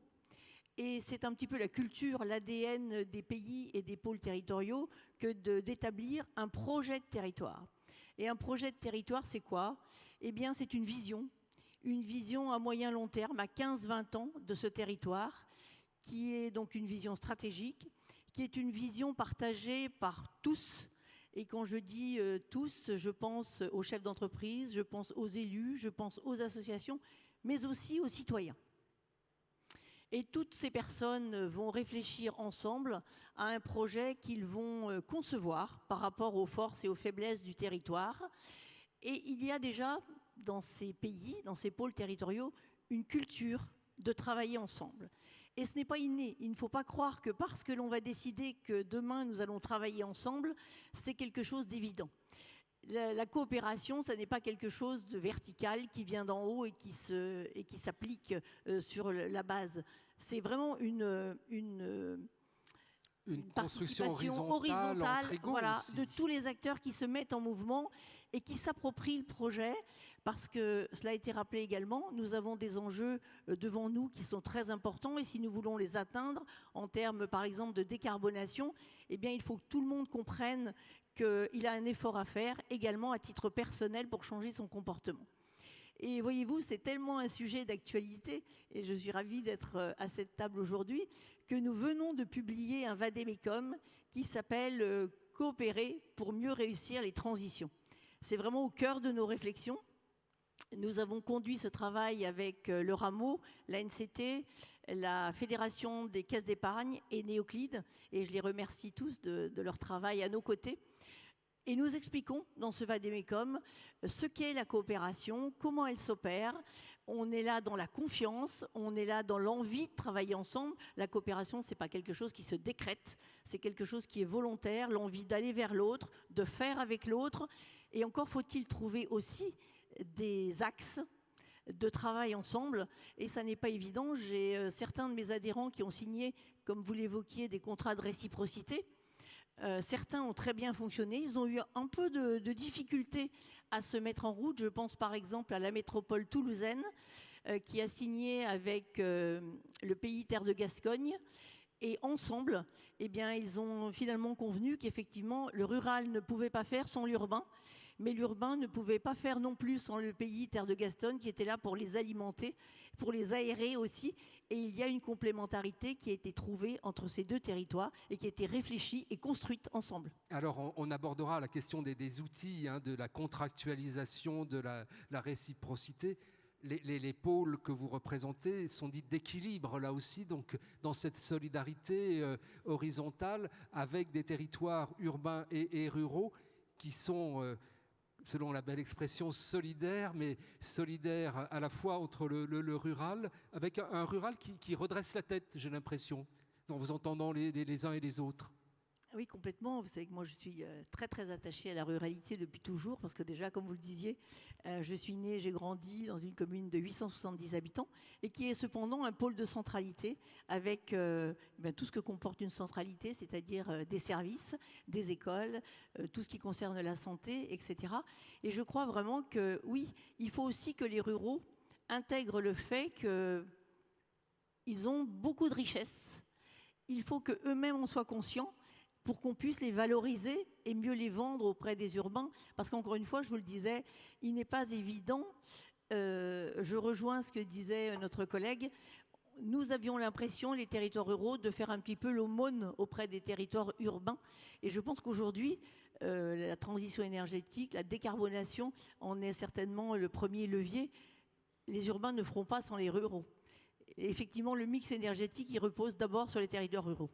Et c'est un petit peu la culture, l'ADN des pays et des pôles territoriaux que d'établir un projet de territoire. Et un projet de territoire, c'est quoi? Eh bien, c'est une vision à moyen long terme, à 15-20 ans de ce territoire, qui est donc une vision stratégique, qui est une vision partagée par tous. Et quand je dis tous, je pense aux chefs d'entreprise, je pense aux élus, je pense aux associations, mais aussi aux citoyens. Et toutes ces personnes vont réfléchir ensemble à un projet qu'ils vont concevoir par rapport aux forces et aux faiblesses du territoire. Et il y a déjà dans ces pays, dans ces pôles territoriaux, une culture de travailler ensemble. Et ce n'est pas inné. Il ne faut pas croire que parce que l'on va décider que demain nous allons travailler ensemble, c'est quelque chose d'évident. La coopération, ça n'est pas quelque chose de vertical qui vient d'en haut et qui s'applique sur la base. C'est vraiment une construction horizontale voilà, aussi. De tous les acteurs qui se mettent en mouvement et qui s'approprient le projet, parce que cela a été rappelé également, nous avons des enjeux devant nous qui sont très importants, et si nous voulons les atteindre en termes par exemple de décarbonation, eh bien il faut que tout le monde comprenne qu'il a un effort à faire également à titre personnel pour changer son comportement. Et voyez-vous, c'est tellement un sujet d'actualité, et je suis ravie d'être à cette table aujourd'hui, que nous venons de publier un vade-mecum qui s'appelle « Coopérer pour mieux réussir les transitions ». C'est vraiment au cœur de nos réflexions. Nous avons conduit ce travail avec le Rameau, la NCT, la Fédération des caisses d'épargne et Néoclide, et je les remercie tous de leur travail à nos côtés. Et nous expliquons dans ce vade-mecum ce qu'est la coopération, comment elle s'opère. On est là dans la confiance, on est là dans l'envie de travailler ensemble. La coopération, ce n'est pas quelque chose qui se décrète, c'est quelque chose qui est volontaire, l'envie d'aller vers l'autre, de faire avec l'autre. Et encore faut-il trouver aussi des axes de travail ensemble, et ça n'est pas évident. J'ai certains de mes adhérents qui ont signé, comme vous l'évoquiez, des contrats de réciprocité. Certains ont très bien fonctionné. Ils ont eu un peu de difficulté à se mettre en route. Je pense par exemple à la métropole toulousaine qui a signé avec le pays Terre de Gascogne. Et ensemble, eh bien, ils ont finalement convenu qu'effectivement, le rural ne pouvait pas faire sans l'urbain, mais l'urbain ne pouvait pas faire non plus sans le pays Terre de Gascogne qui était là pour les alimenter, pour les aérer aussi. Et il y a une complémentarité qui a été trouvée entre ces deux territoires et qui a été réfléchie et construite ensemble. Alors, on abordera la question des outils, hein, de la contractualisation, de la réciprocité. Les pôles que vous représentez sont dits d'équilibre, là aussi, donc dans cette solidarité horizontale avec des territoires urbains et ruraux qui sont, selon la belle expression, solidaires, mais solidaires à la fois entre le rural, avec un rural qui redresse la tête, j'ai l'impression, en vous entendant les uns et les autres. Oui, complètement. Vous savez que moi, je suis très, très attachée à la ruralité depuis toujours, parce que déjà, comme vous le disiez, je suis née, j'ai grandi dans une commune de 870 habitants, et qui est cependant un pôle de centralité, avec tout ce que comporte une centralité, c'est-à-dire des services, des écoles, tout ce qui concerne la santé, etc. Et je crois vraiment que, oui, il faut aussi que les ruraux intègrent le fait qu'ils ont beaucoup de richesses. Il faut qu'eux-mêmes en soient conscients, pour qu'on puisse les valoriser et mieux les vendre auprès des urbains. Parce qu'encore une fois, je vous le disais, il n'est pas évident, je rejoins ce que disait notre collègue, nous avions l'impression, les territoires ruraux, de faire un petit peu l'aumône auprès des territoires urbains. Et je pense qu'aujourd'hui, la transition énergétique, la décarbonation en est certainement le premier levier. Les urbains ne feront pas sans les ruraux. Et effectivement, le mix énergétique, il repose d'abord sur les territoires ruraux.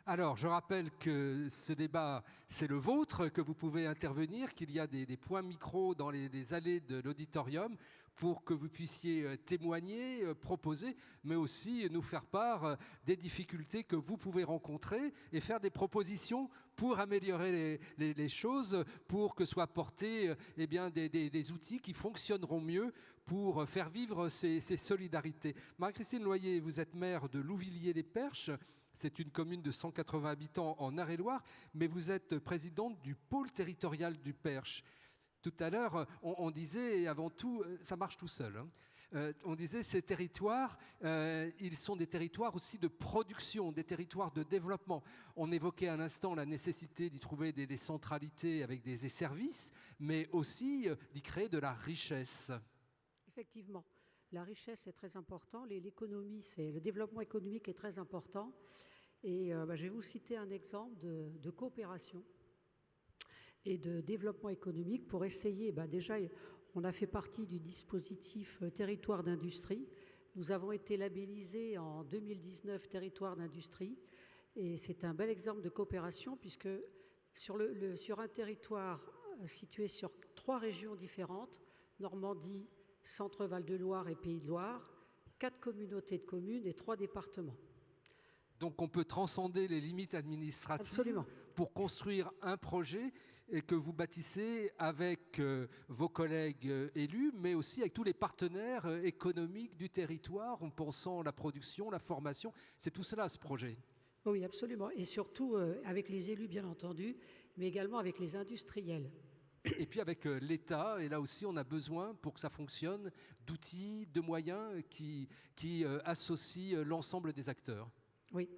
Alors, je rappelle que ce débat, c'est le vôtre, que vous pouvez intervenir, qu'il y a des points micro dans les allées de l'auditorium pour que vous puissiez témoigner, proposer, mais aussi nous faire part des difficultés que vous pouvez rencontrer et faire des propositions pour améliorer les choses, pour que soient portés des outils qui fonctionneront mieux pour faire vivre ces solidarités. Marie-Christine Loyer, vous êtes maire de Louvilliers-les-Perches. C'est une commune de 180 habitants en Eure-et-Loir, mais vous êtes présidente du pôle territorial du Perche. Tout à l'heure, on disait, et avant tout, ça marche tout seul, hein. On disait ces territoires, ils sont des territoires aussi de production, des territoires de développement. On évoquait à l'instant la nécessité d'y trouver des centralités avec des services, mais aussi d'y créer de la richesse. Effectivement, la richesse est très importante, l'économie, le développement économique est très important. Et je vais vous citer un exemple de coopération et de développement économique pour essayer, déjà, on a fait partie du dispositif territoire d'industrie. Nous avons été labellisés en 2019 territoire d'industrie et c'est un bel exemple de coopération puisque sur un territoire situé sur 3 régions différentes, Normandie, Centre-Val de Loire et Pays de Loire, 4 communautés de communes et 3 départements. Donc on peut transcender les limites administratives. Absolument. Pour construire un projet que vous bâtissez avec vos collègues élus, mais aussi avec tous les partenaires économiques du territoire, en pensant à la production, la formation. C'est tout cela, ce projet. Oui, absolument. Et surtout avec les élus, bien entendu, mais également avec les industriels. Et puis avec l'État, et là aussi on a besoin, pour que ça fonctionne, d'outils, de moyens qui associent l'ensemble des acteurs. Oui.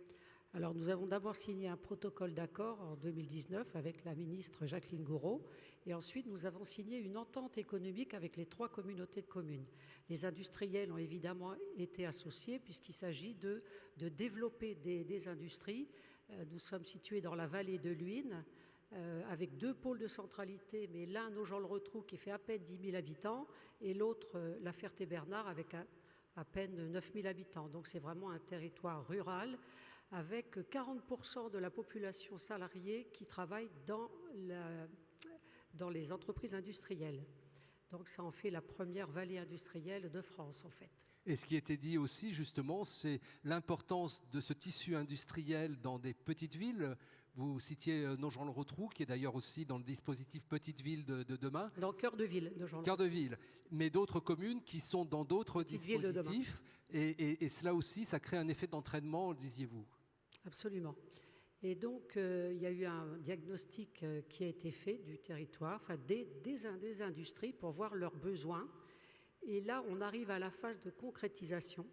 Alors nous avons d'abord signé un protocole d'accord en 2019 avec la ministre Jacqueline Gouraud et ensuite nous avons signé une entente économique avec les 3 communautés de communes. Les industriels ont évidemment été associés puisqu'il s'agit de développer des industries. Nous sommes situés dans la vallée de l'Huine avec 2 pôles de centralité, mais l'un, Nogent-le-Rotrou, qui fait à peine 10 000 habitants et l'autre, La Ferté-Bernard, avec à peine 9 000 habitants. Donc c'est vraiment un territoire rural avec 40% de la population salariée qui travaille dans les entreprises industrielles. Donc ça en fait la première vallée industrielle de France en fait. Et ce qui était dit aussi justement, c'est l'importance de ce tissu industriel dans des petites villes. Vous citiez Nogent-le-Rotrou, qui est d'ailleurs aussi dans le dispositif Petite Ville de demain. Dans le cœur de ville, Nogent-le-Rotrou. Cœur de ville. Mais d'autres communes qui sont dans d'autres dispositifs. Et cela aussi, ça crée un effet d'entraînement, disiez-vous. Absolument. Et donc, il y a eu un diagnostic qui a été fait du territoire, enfin des industries pour voir leurs besoins. Et là, on arrive à la phase de concrétisation.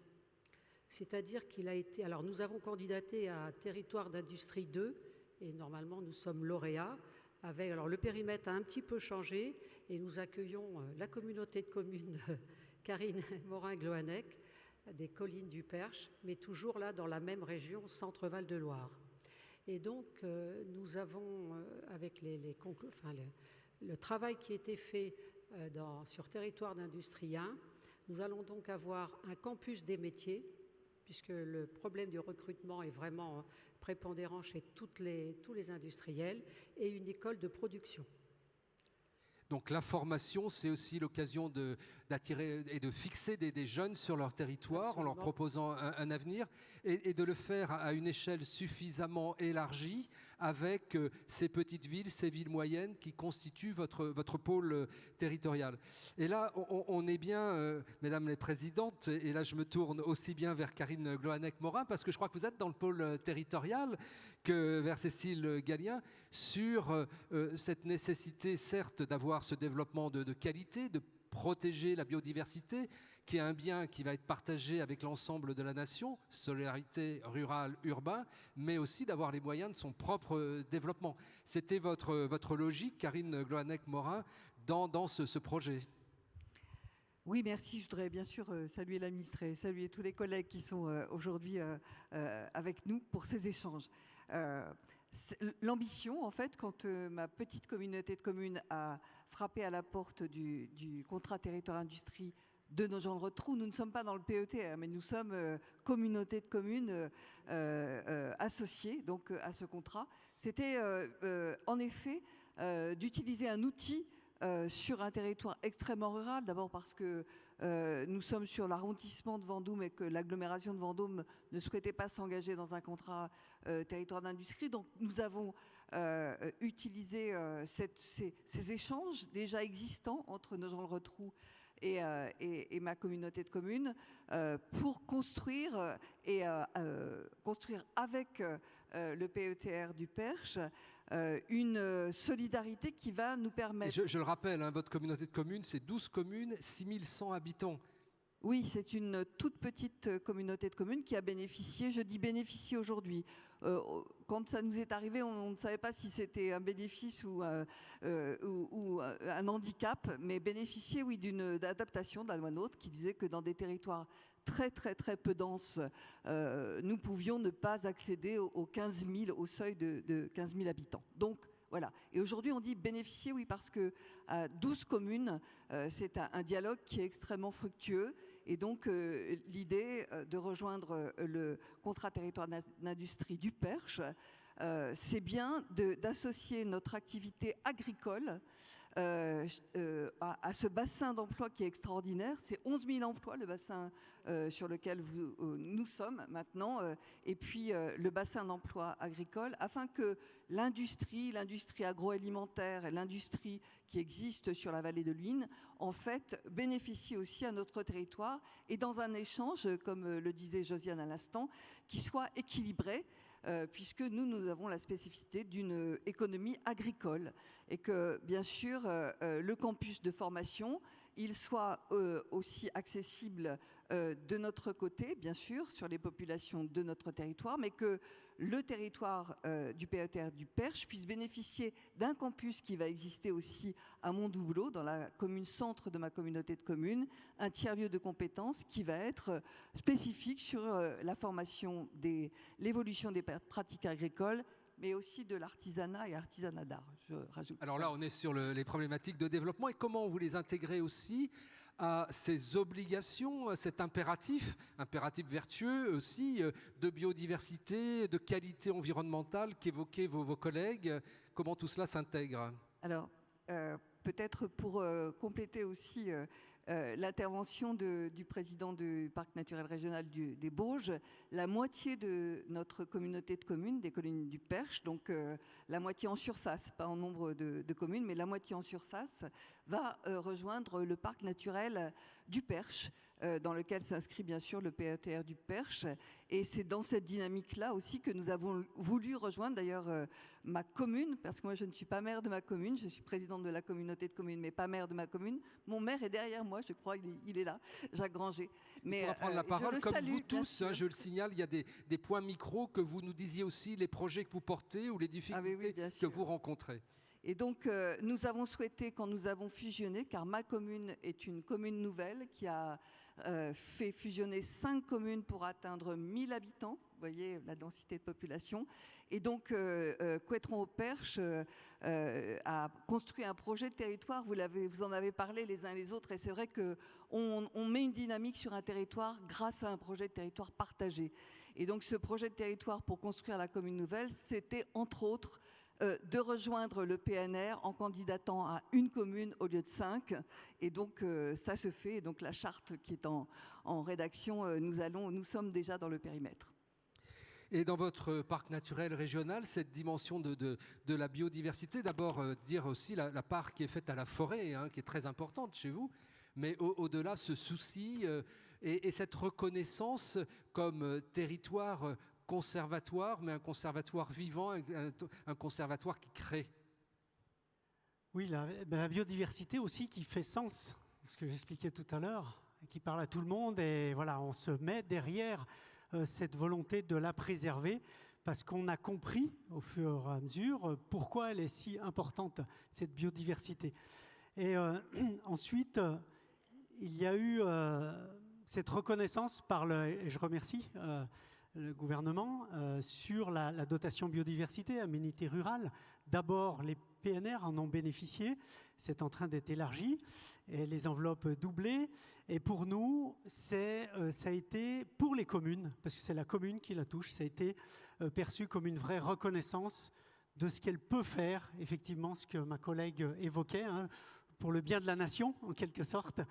C'est-à-dire qu'il a été... Alors, nous avons candidaté à territoire d'industrie 2, et normalement, nous sommes lauréats. Alors, le périmètre a un petit peu changé, et nous accueillons la communauté de communes de Karine Morin-Gloanec, des collines du Perche, mais toujours là, dans la même région, Centre-Val de Loire. Et donc, nous avons, avec le travail qui a été fait sur territoire d'industrie 1, nous allons donc avoir un campus des métiers, puisque le problème du recrutement est vraiment prépondérant chez tous les industriels, et une école de production. Donc la formation, c'est aussi l'occasion d'attirer et de fixer des jeunes sur leur territoire. Absolument. En leur proposant un avenir et de le faire à une échelle suffisamment élargie avec ces petites villes, ces villes moyennes qui constituent votre pôle territorial. Et là, on est bien, mesdames les présidentes, et là je me tourne aussi bien vers Karine Gloanec-Morin parce que je crois que vous êtes dans le pôle territorial que vers Cécile Gallien sur cette nécessité, certes, d'avoir ce développement de qualité, de protéger la biodiversité, qui est un bien qui va être partagé avec l'ensemble de la nation, solidarité rurale-urbain, mais aussi d'avoir les moyens de son propre développement. C'était votre logique, Karine Gloanec-Morin, dans ce projet. Oui, merci. Je voudrais bien sûr saluer la ministre et saluer tous les collègues qui sont aujourd'hui avec nous pour ces échanges. L'ambition, en fait, quand ma petite communauté de communes a frappé à la porte du contrat territoire-industrie de Nogent-le-Rotrou, nous ne sommes pas dans le PETR, mais nous sommes communauté de communes associées donc, à ce contrat. C'était en effet d'utiliser un outil sur un territoire extrêmement rural, d'abord parce que nous sommes sur l'arrondissement de Vendôme et que l'agglomération de Vendôme ne souhaitait pas s'engager dans un contrat territoire d'industrie. Donc nous avons utilisé ces échanges déjà existants entre Nogent-le-Rotrou et ma communauté de communes pour construire construire avec le PETR du Perche une solidarité qui va nous permettre... Et je le rappelle, hein, votre communauté de communes, c'est 12 communes, 6100 habitants. Oui, c'est une toute petite communauté de communes qui a bénéficié, je dis bénéficié aujourd'hui. Quand ça nous est arrivé, on ne savait pas si c'était un bénéfice ou un handicap, mais bénéficier, oui, d'une adaptation de la loi NOTRe qui disait que dans des territoires très peu denses, nous pouvions ne pas accéder aux 15 000, au seuil de 15 000 habitants. Donc, voilà. Et aujourd'hui, on dit bénéficier, oui, parce que à 12 communes, c'est un dialogue qui est extrêmement fructueux. Et donc, l'idée de rejoindre le contrat territoire d'industrie du Perche, c'est bien d'associer notre activité agricole à ce bassin d'emploi qui est extraordinaire. C'est 11 000 emplois, le bassin sur lequel nous sommes maintenant, et puis le bassin d'emploi agricole, afin que l'industrie agroalimentaire et l'industrie qui existe sur la vallée de l'Huisne, en fait, bénéficient aussi à notre territoire, et dans un échange, comme le disait Josiane à l'instant, qui soit équilibré, puisque nous avons la spécificité d'une économie agricole et que, bien sûr, le campus de formation, il soit aussi accessible de notre côté, bien sûr, sur les populations de notre territoire, mais que le territoire du PETR du Perche puisse bénéficier d'un campus qui va exister aussi à Montdoubleau, dans la commune centre de ma communauté de communes, un tiers-lieu de compétences qui va être spécifique sur la formation l'évolution des pratiques agricoles, mais aussi de l'artisanat et artisanat d'art, je rajoute. Alors là, on est sur les problématiques de développement et comment vous les intégrez aussi à ces obligations, cet impératif vertueux aussi de biodiversité, de qualité environnementale qu'évoquaient vos collègues. Comment tout cela s'intègre? Alors, peut-être pour compléter aussi l'intervention du président du parc naturel régional des Bauges, la moitié de notre communauté de communes, des collines du Perche, donc la moitié en surface, pas en nombre de communes, mais la moitié en surface, va rejoindre le parc naturel du Perche, dans lequel s'inscrit bien sûr le PETR du Perche. Et c'est dans cette dynamique-là aussi que nous avons voulu rejoindre d'ailleurs ma commune, parce que moi je ne suis pas maire de ma commune, je suis présidente de la communauté de communes, mais pas maire de ma commune. Mon maire est derrière moi, je crois, il est là, Jacques Granger. Mais pour prendre la parole, comme vous tous, je le signale, il y a des points micro que vous nous disiez aussi, les projets que vous portez ou les difficultés que vous rencontrez. Et donc, nous avons souhaité, quand nous avons fusionné, car ma commune est une commune nouvelle qui a fait fusionner 5 communes pour atteindre 1000 habitants, vous voyez la densité de population. Et donc, Couëtron-au-Perche a construit un projet de territoire, vous en avez parlé les uns les autres, et c'est vrai qu'on met une dynamique sur un territoire grâce à un projet de territoire partagé. Et donc, ce projet de territoire pour construire la commune nouvelle, c'était entre autres de rejoindre le PNR en candidatant à une commune au lieu de 5. Et donc, ça se fait. Et donc, la charte qui est en rédaction, nous sommes déjà dans le périmètre. Et dans votre parc naturel régional, cette dimension de la biodiversité, d'abord dire aussi la part qui est faite à la forêt, qui est très importante chez vous, mais au-delà, ce souci et cette reconnaissance comme territoire conservatoire, mais un conservatoire vivant, un conservatoire qui crée. Oui, la biodiversité aussi qui fait sens, ce que j'expliquais tout à l'heure, qui parle à tout le monde, et voilà, on se met derrière cette volonté de la préserver parce qu'on a compris au fur et à mesure pourquoi elle est si importante, cette biodiversité. Et ensuite, il y a eu cette reconnaissance et je remercie le gouvernement sur la dotation biodiversité, aménité rurale. D'abord, les PNR en ont bénéficié, c'est en train d'être élargi, et les enveloppes doublées. Et pour nous, ça a été, pour les communes, parce que c'est la commune qui la touche, ça a été perçu comme une vraie reconnaissance de ce qu'elle peut faire, effectivement, ce que ma collègue évoquait, pour le bien de la nation, en quelque sorte.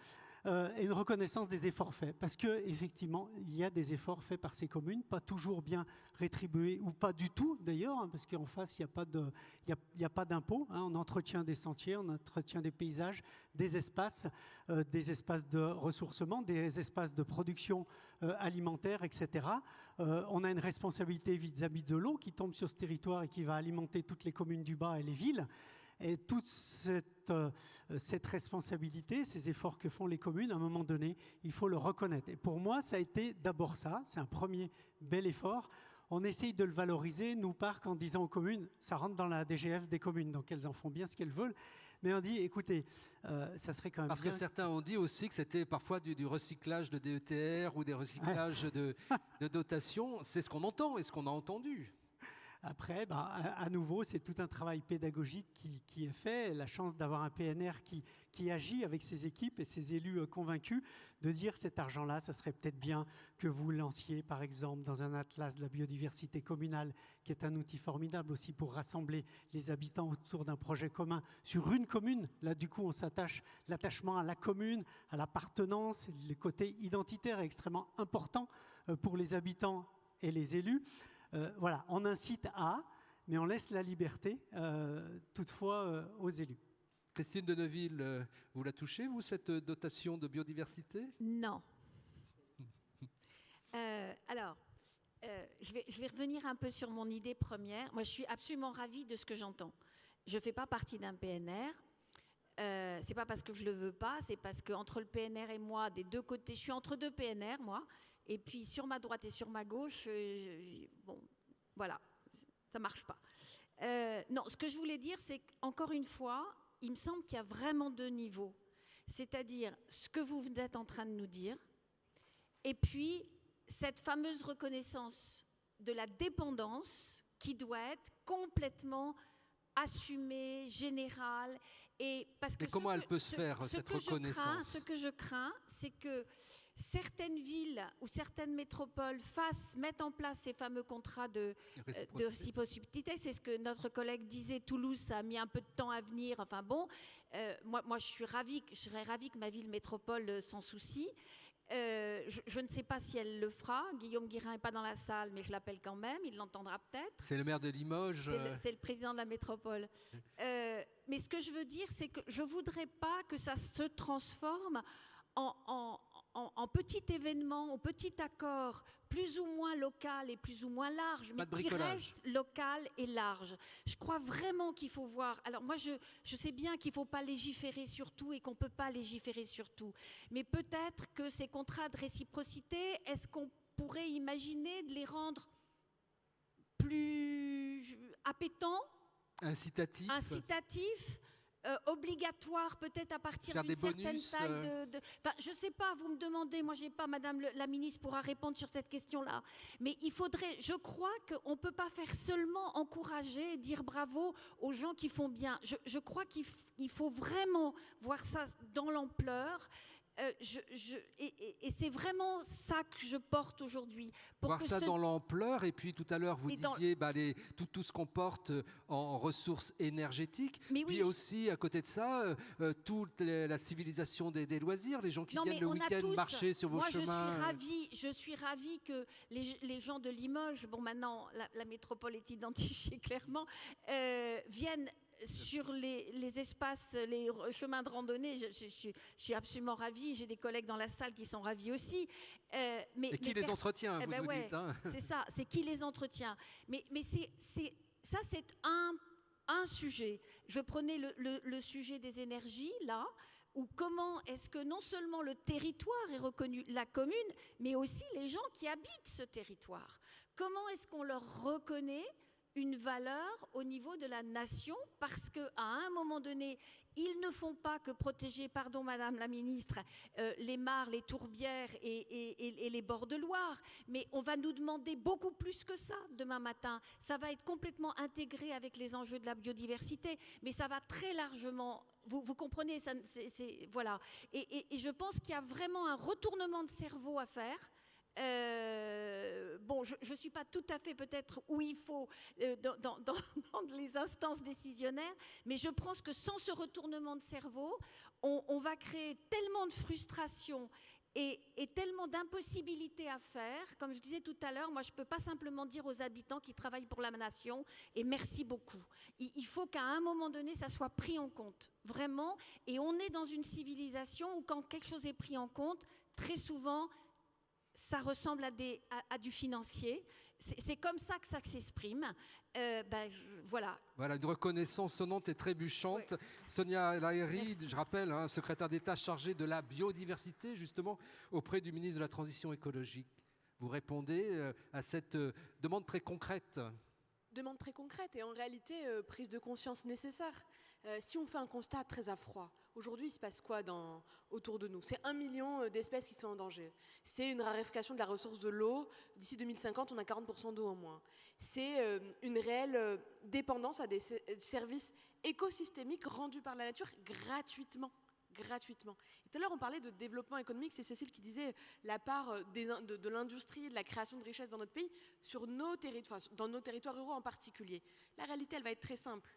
Et une reconnaissance des efforts faits. Parce qu'effectivement, il y a des efforts faits par ces communes, pas toujours bien rétribués, ou pas du tout d'ailleurs, parce qu'en face, il n'y a pas d'impôt. On entretient des sentiers, on entretient des paysages, des espaces de ressourcement, des espaces de production alimentaire, etc. On a une responsabilité vis-à-vis de l'eau qui tombe sur ce territoire et qui va alimenter toutes les communes du bas et les villes. Et toute cette responsabilité, ces efforts que font les communes, à un moment donné, il faut le reconnaître. Et pour moi, ça a été d'abord ça, c'est un premier bel effort. On essaye de le valoriser, nous, parcs, en disant aux communes, ça rentre dans la DGF des communes, donc elles en font bien ce qu'elles veulent. Mais on dit, écoutez, ça serait quand même Parce bien... que certains ont dit aussi que c'était parfois du recyclage de DETR ou des recyclages de dotations. C'est ce qu'on entend et ce qu'on a entendu. Après, à nouveau, c'est tout un travail pédagogique qui est fait. La chance d'avoir un PNR qui agit avec ses équipes et ses élus convaincus de dire cet argent-là, ça serait peut-être bien que vous lanciez, par exemple, dans un atlas de la biodiversité communale, qui est un outil formidable aussi pour rassembler les habitants autour d'un projet commun sur une commune. Là, du coup, on s'attache, l'attachement à la commune, à l'appartenance, le côté identitaire est extrêmement important pour les habitants et les élus. Voilà, on incite mais on laisse la liberté, toutefois, aux élus. Christine Deneville, vous la touchez, vous, cette dotation de biodiversité ? Non. Alors, je vais revenir un peu sur mon idée première. Moi, je suis absolument ravie de ce que j'entends. Je ne fais pas partie d'un PNR. C'est pas parce que je le veux pas, c'est parce qu'entre le PNR et moi, des deux côtés, je suis entre deux PNR, moi. Et puis sur ma droite et sur ma gauche, bon, voilà, ça marche pas. Non, ce que je voulais dire, c'est qu'encore une fois, il me semble qu'il y a vraiment deux niveaux. C'est-à-dire ce que vous êtes en train de nous dire, et puis cette fameuse reconnaissance de la dépendance qui doit être complètement assumée, générale. Et parce que mais comment elle peut se faire, cette reconnaissance ? Ce que je crains, c'est que certaines villes ou certaines métropoles mettent en place ces fameux contrats de réciprocité. C'est ce que notre collègue disait, Toulouse, ça a mis un peu de temps à venir. Enfin bon, moi je serais ravie que ma ville métropole s'en soucie. Je ne sais pas si elle le fera. Guillaume Guérin n'est pas dans la salle, mais je l'appelle quand même. Il l'entendra peut-être. C'est le maire de Limoges. C'est le président de la métropole. Mais ce que je veux dire, c'est que je ne voudrais pas que ça se transforme en en petit événement, en petit accord, plus ou moins local et plus ou moins large, mais qui reste local et large. Je crois vraiment qu'il faut voir. Alors moi, je sais bien qu'il ne faut pas légiférer sur tout et qu'on ne peut pas légiférer sur tout. Mais peut-être que ces contrats de réciprocité, est-ce qu'on pourrait imaginer de les rendre plus appétants, incitatifs, obligatoire peut-être à partir d'une certaine taille Enfin, je ne sais pas, vous me demandez, moi je n'ai pas, Madame la Ministre pourra répondre sur cette question-là, mais il faudrait, je crois qu'on ne peut pas faire seulement encourager et dire bravo aux gens qui font bien. Je crois qu'il faut vraiment voir ça dans l'ampleur. Et c'est vraiment ça que je porte aujourd'hui. Voir ça dans l'ampleur, et puis tout à l'heure vous disiez tout ce qu'on porte en ressources énergétiques, mais puis aussi à côté de ça, toute la civilisation des loisirs, les gens qui viennent le week-end marcher sur vos chemins. Je suis ravie que les gens de Limoges, bon maintenant la métropole est identifiée clairement, viennent sur les espaces, les chemins de randonnée. Je suis absolument ravie. J'ai des collègues dans la salle qui sont ravis aussi. Et qui les entretient, vous nous dites. Hein. C'est ça, c'est qui les entretient. Mais ça, c'est un sujet. Je prenais le sujet des énergies, là, où comment est-ce que non seulement le territoire est reconnu, la commune, mais aussi les gens qui habitent ce territoire. Comment est-ce qu'on leur reconnaît une valeur au niveau de la nation, parce qu'à un moment donné, ils ne font pas que protéger, pardon Madame la Ministre, les mares, les tourbières et les bords de Loire, mais on va nous demander beaucoup plus que ça demain matin. Ça va être complètement intégré avec les enjeux de la biodiversité, mais ça va très largement... Vous comprenez, voilà. Et je pense qu'il y a vraiment un retournement de cerveau à faire. Bon, je ne suis pas tout à fait peut-être où il faut dans les instances décisionnaires, mais je pense que sans ce retournement de cerveau, on va créer tellement de frustration et tellement d'impossibilités à faire. Comme je disais tout à l'heure, moi je ne peux pas simplement dire aux habitants qui travaillent pour la nation et merci beaucoup. Il faut qu'à un moment donné ça soit pris en compte, vraiment, et on est dans une civilisation où quand quelque chose est pris en compte, très souvent ça ressemble à du financier. C'est comme ça que ça s'exprime. Voilà. Voilà, une reconnaissance sonnante et trébuchante. Oui. Sonia El Haïry, je rappelle, secrétaire d'État chargée de la biodiversité, justement, auprès du ministre de la Transition écologique. Vous répondez à cette demande très concrète. Demande très concrète et en réalité, prise de conscience nécessaire. Si on fait un constat très à froid, aujourd'hui, il se passe quoi autour de nous? C'est 1 million d'espèces qui sont en danger. C'est une raréfaction de la ressource de l'eau. D'ici 2050, on a 40% d'eau en moins. C'est une réelle dépendance à des services écosystémiques rendus par la nature gratuitement. Et tout à l'heure, on parlait de développement économique. C'est Cécile qui disait la part de l'industrie, de la création de richesses dans notre pays, sur nos territoires, dans nos territoires ruraux en particulier. La réalité, elle va être très simple.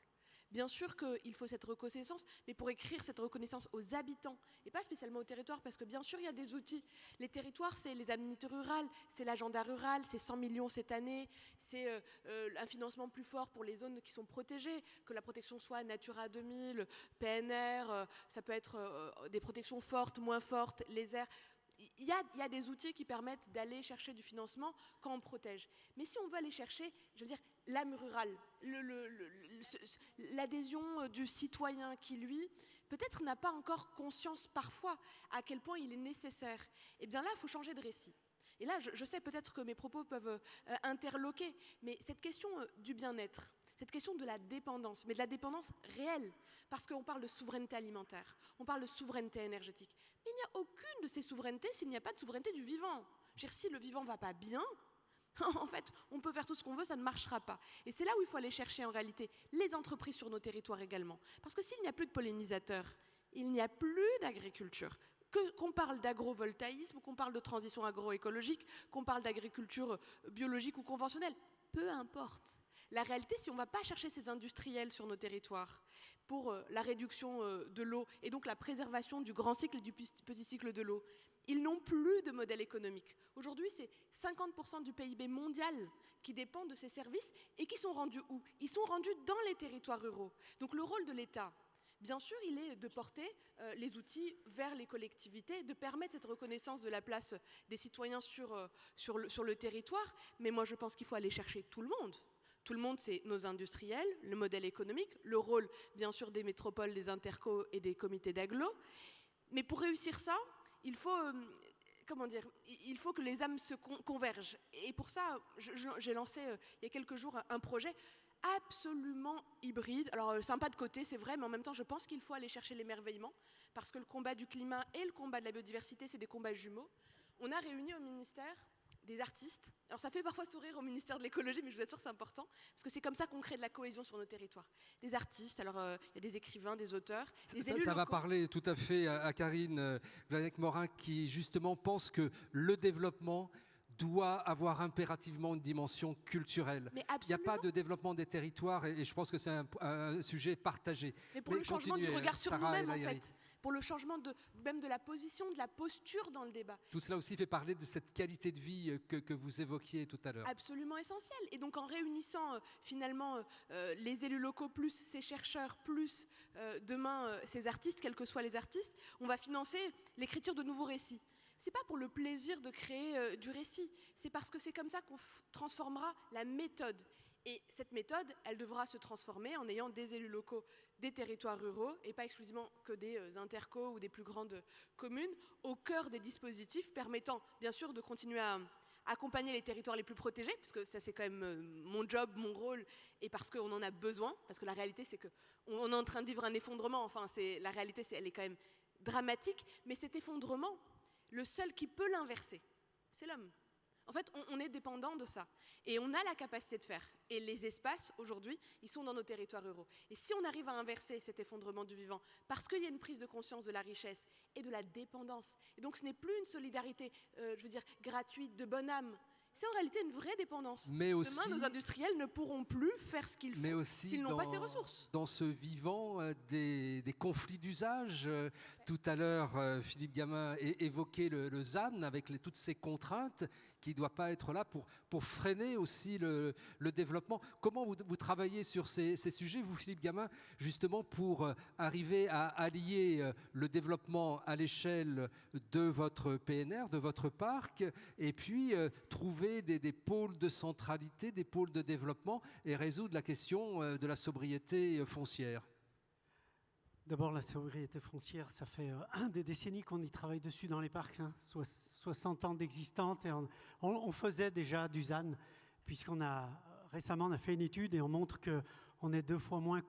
Bien sûr qu'il faut cette reconnaissance, mais pour écrire cette reconnaissance aux habitants, et pas spécialement aux territoires, parce que bien sûr, il y a des outils. Les territoires, c'est les aménités rurales, c'est l'agenda rural, c'est 100 millions cette année, c'est un financement plus fort pour les zones qui sont protégées, que la protection soit Natura 2000, PNR, ça peut être des protections fortes, moins fortes, les aires. Il y a des outils qui permettent d'aller chercher du financement quand on protège. Mais si on veut aller chercher, je veux dire, l'âme rurale, l'adhésion du citoyen qui, lui, peut-être n'a pas encore conscience parfois à quel point il est nécessaire, eh bien là, il faut changer de récit. Et là, je sais peut-être que mes propos peuvent interloquer, mais cette question du bien-être, cette question de la dépendance, mais de la dépendance réelle, parce qu'on parle de souveraineté alimentaire, on parle de souveraineté énergétique. Mais il n'y a aucune de ces souverainetés s'il n'y a pas de souveraineté du vivant. Je veux dire, si le vivant ne va pas bien, en fait, on peut faire tout ce qu'on veut, ça ne marchera pas. Et c'est là où il faut aller chercher en réalité les entreprises sur nos territoires également. Parce que s'il n'y a plus de pollinisateurs, il n'y a plus d'agriculture. Qu'on parle d'agrovoltaïsme, qu'on parle de transition agroécologique, qu'on parle d'agriculture biologique ou conventionnelle, peu importe. La réalité, si on ne va pas chercher ces industriels sur nos territoires pour la réduction de l'eau et donc la préservation du grand cycle et du petit cycle de l'eau, ils n'ont plus de modèle économique. Aujourd'hui, c'est 50% du PIB mondial qui dépend de ces services et qui sont rendus où? Ils sont rendus dans les territoires ruraux. Donc le rôle de l'État, bien sûr, il est de porter les outils vers les collectivités, de permettre cette reconnaissance de la place des citoyens sur le territoire. Mais moi, je pense qu'il faut aller chercher tout le monde. Tout le monde, c'est nos industriels, le modèle économique, le rôle, bien sûr, des métropoles, des intercos et des comités d'agglo. Mais pour réussir ça, il faut, il faut que les âmes se convergent. Et pour ça, j'ai lancé il y a quelques jours un projet absolument hybride. Alors, c'est un pas de côté, c'est vrai, mais en même temps, je pense qu'il faut aller chercher l'émerveillement, parce que le combat du climat et le combat de la biodiversité, c'est des combats jumeaux. On a réuni au ministère des artistes. Alors ça fait parfois sourire au ministère de l'écologie, mais je vous assure c'est important, parce que c'est comme ça qu'on crée de la cohésion sur nos territoires. Des artistes, alors il y a des écrivains, des auteurs, des élus Ça va locaux. parler tout à fait à Karine Glanec-Morin, qui justement pense que le développement doit avoir impérativement une dimension culturelle. Il n'y a pas de développement des territoires, et je pense que c'est un sujet partagé. Mais pour le changement du regard sur nous-mêmes, en fait, pour le changement même de la position, de la posture dans le débat. Tout cela aussi fait parler de cette qualité de vie que vous évoquiez tout à l'heure. Absolument essentiel. Et donc en réunissant finalement les élus locaux plus ces chercheurs plus demain ces artistes, quels que soient les artistes, on va financer l'écriture de nouveaux récits. C'est pas pour le plaisir de créer du récit, c'est parce que c'est comme ça qu'on transformera la méthode. Et cette méthode, elle devra se transformer en ayant des élus locaux des territoires ruraux et pas exclusivement que des intercos ou des plus grandes communes au cœur des dispositifs permettant bien sûr de continuer à accompagner les territoires les plus protégés, parce que ça c'est quand même mon job, mon rôle, et parce qu'on en a besoin, parce que la réalité c'est qu'on est en train de vivre un effondrement, enfin la réalité elle est quand même dramatique, mais cet effondrement, le seul qui peut l'inverser, c'est l'homme. En fait, on est dépendant de ça. Et on a la capacité de faire. Et les espaces, aujourd'hui, ils sont dans nos territoires ruraux. Et si on arrive à inverser cet effondrement du vivant, parce qu'il y a une prise de conscience de la richesse et de la dépendance, et donc ce n'est plus une solidarité, gratuite, de bonne âme, c'est en réalité une vraie dépendance. Mais aussi, demain, nos industriels ne pourront plus faire ce qu'ils font s'ils n'ont pas ces ressources. Dans ce vivant des conflits d'usage, tout à l'heure, Philippe Gamin évoquait le ZAN avec toutes ces contraintes qui ne doivent pas être là pour freiner aussi le développement. Comment vous travaillez sur ces sujets, vous, Philippe Gamin, justement pour arriver à allier le développement à l'échelle de votre PNR, de votre parc, et puis trouver des pôles de centralité, des pôles de développement et résoudre la question de la sobriété foncière? D'abord, la sobriété foncière, ça fait des décennies qu'on y travaille dessus dans les parcs, 60 ans d'existence, et on faisait déjà du ZAN, puisqu'on a récemment on a fait une étude et on montre qu'on est 2 fois moins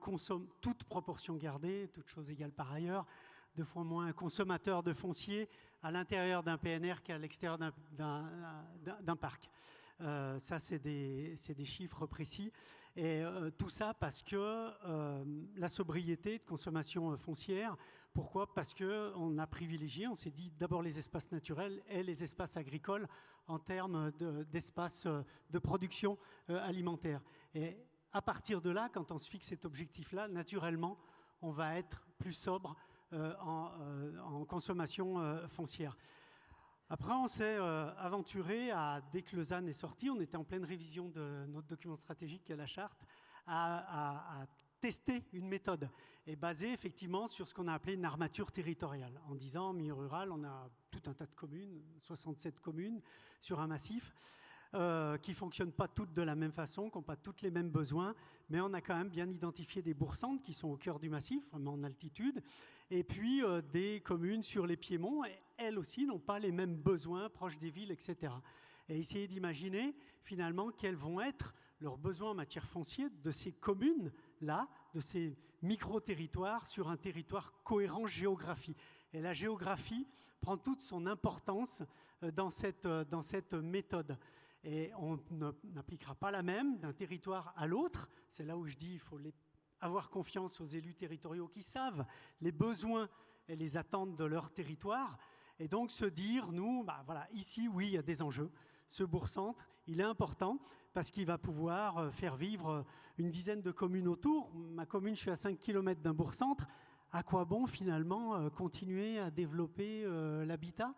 toute proportion gardée, toutes choses égales par ailleurs, 2 fois moins consommateur de foncier à l'intérieur d'un PNR qu'à l'extérieur d'un parc. Ça, c'est des chiffres précis. Et tout ça parce que la sobriété de consommation foncière, pourquoi? Parce qu'on a privilégié, on s'est dit d'abord les espaces naturels et les espaces agricoles en termes d'espace de production alimentaire. Et à partir de là, quand on se fixe cet objectif-là, naturellement, on va être plus sobre en consommation foncière. Après, on s'est aventuré dès que le ZAN est sorti, on était en pleine révision de notre document stratégique qui est la charte, à tester une méthode et basée effectivement sur ce qu'on a appelé une armature territoriale. En disant, en milieu rural, on a tout un tas de communes, 67 communes sur un massif, qui ne fonctionnent pas toutes de la même façon, qui n'ont pas toutes les mêmes besoins, mais on a quand même bien identifié des bourgs-centres qui sont au cœur du massif, vraiment en altitude, et puis des communes sur les piémonts, et elles aussi n'ont pas les mêmes besoins proches des villes, etc. Et essayer d'imaginer finalement quels vont être leurs besoins en matière foncière de ces communes-là, de ces micro-territoires sur un territoire cohérent géographie. Et la géographie prend toute son importance dans cette méthode. Et on n'appliquera pas la même d'un territoire à l'autre. C'est là où je dis qu'il faut avoir confiance aux élus territoriaux qui savent les besoins et les attentes de leur territoire. Et donc se dire, nous, voilà, ici, oui, il y a des enjeux. Ce bourg-centre, il est important parce qu'il va pouvoir faire vivre une dizaine de communes autour. Ma commune, je suis à 5 km d'un bourg-centre. À quoi bon, finalement, continuer à développer l'habitat?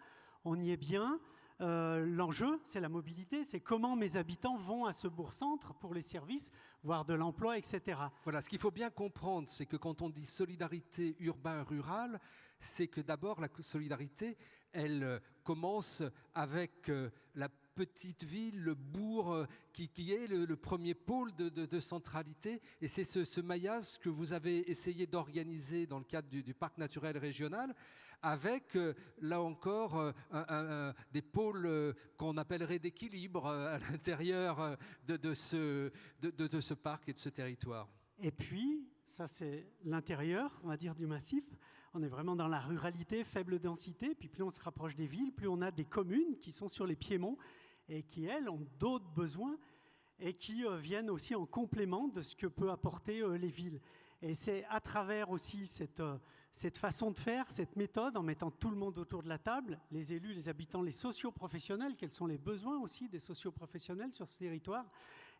On y est bien. L'enjeu, c'est la mobilité, c'est comment mes habitants vont à ce bourg-centre pour les services, voire de l'emploi, etc. Voilà, ce qu'il faut bien comprendre, c'est que quand on dit solidarité urbain-rural, c'est que d'abord la solidarité, elle commence avec la petite ville, le bourg, qui est le premier pôle de centralité. Et c'est ce maillage que vous avez essayé d'organiser dans le cadre du parc naturel régional, avec, là encore, des pôles qu'on appellerait d'équilibre à l'intérieur de ce parc et de ce territoire. Et puis, ça c'est l'intérieur, on va dire, du massif. On est vraiment dans la ruralité, faible densité. Puis plus on se rapproche des villes, plus on a des communes qui sont sur les piémonts et qui, elles, ont d'autres besoins et qui viennent aussi en complément de ce que peut apporter les villes. Et c'est à travers aussi cette façon de faire, cette méthode, en mettant tout le monde autour de la table, les élus, les habitants, les socioprofessionnels, quels sont les besoins aussi des socioprofessionnels sur ce territoire,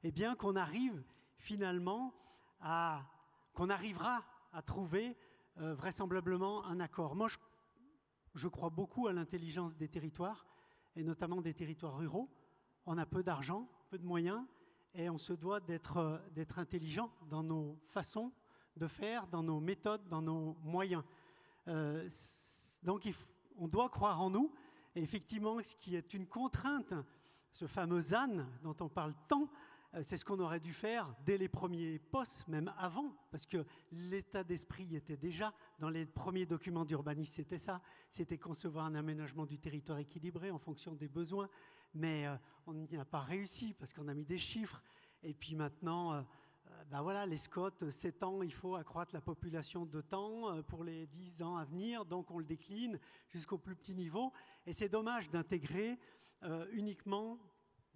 eh bien qu'on arrive finalement qu'on arrivera à trouver vraisemblablement un accord. Moi, je crois beaucoup à l'intelligence des territoires, et notamment des territoires ruraux. On a peu d'argent, peu de moyens, et on se doit d'être intelligent dans nos façons de faire, dans nos méthodes, dans nos moyens. Donc on doit croire en nous, et effectivement, ce qui est une contrainte, ce fameux ZAN dont on parle tant, c'est ce qu'on aurait dû faire dès les premiers postes, même avant, parce que l'état d'esprit était déjà dans les premiers documents d'urbanisme, c'était ça, c'était concevoir un aménagement du territoire équilibré en fonction des besoins, mais on n'y a pas réussi parce qu'on a mis des chiffres, et puis maintenant, voilà, les SCOT, 7 ans, il faut accroître la population de temps pour les 10 ans à venir, donc on le décline jusqu'au plus petit niveau, et c'est dommage d'intégrer uniquement,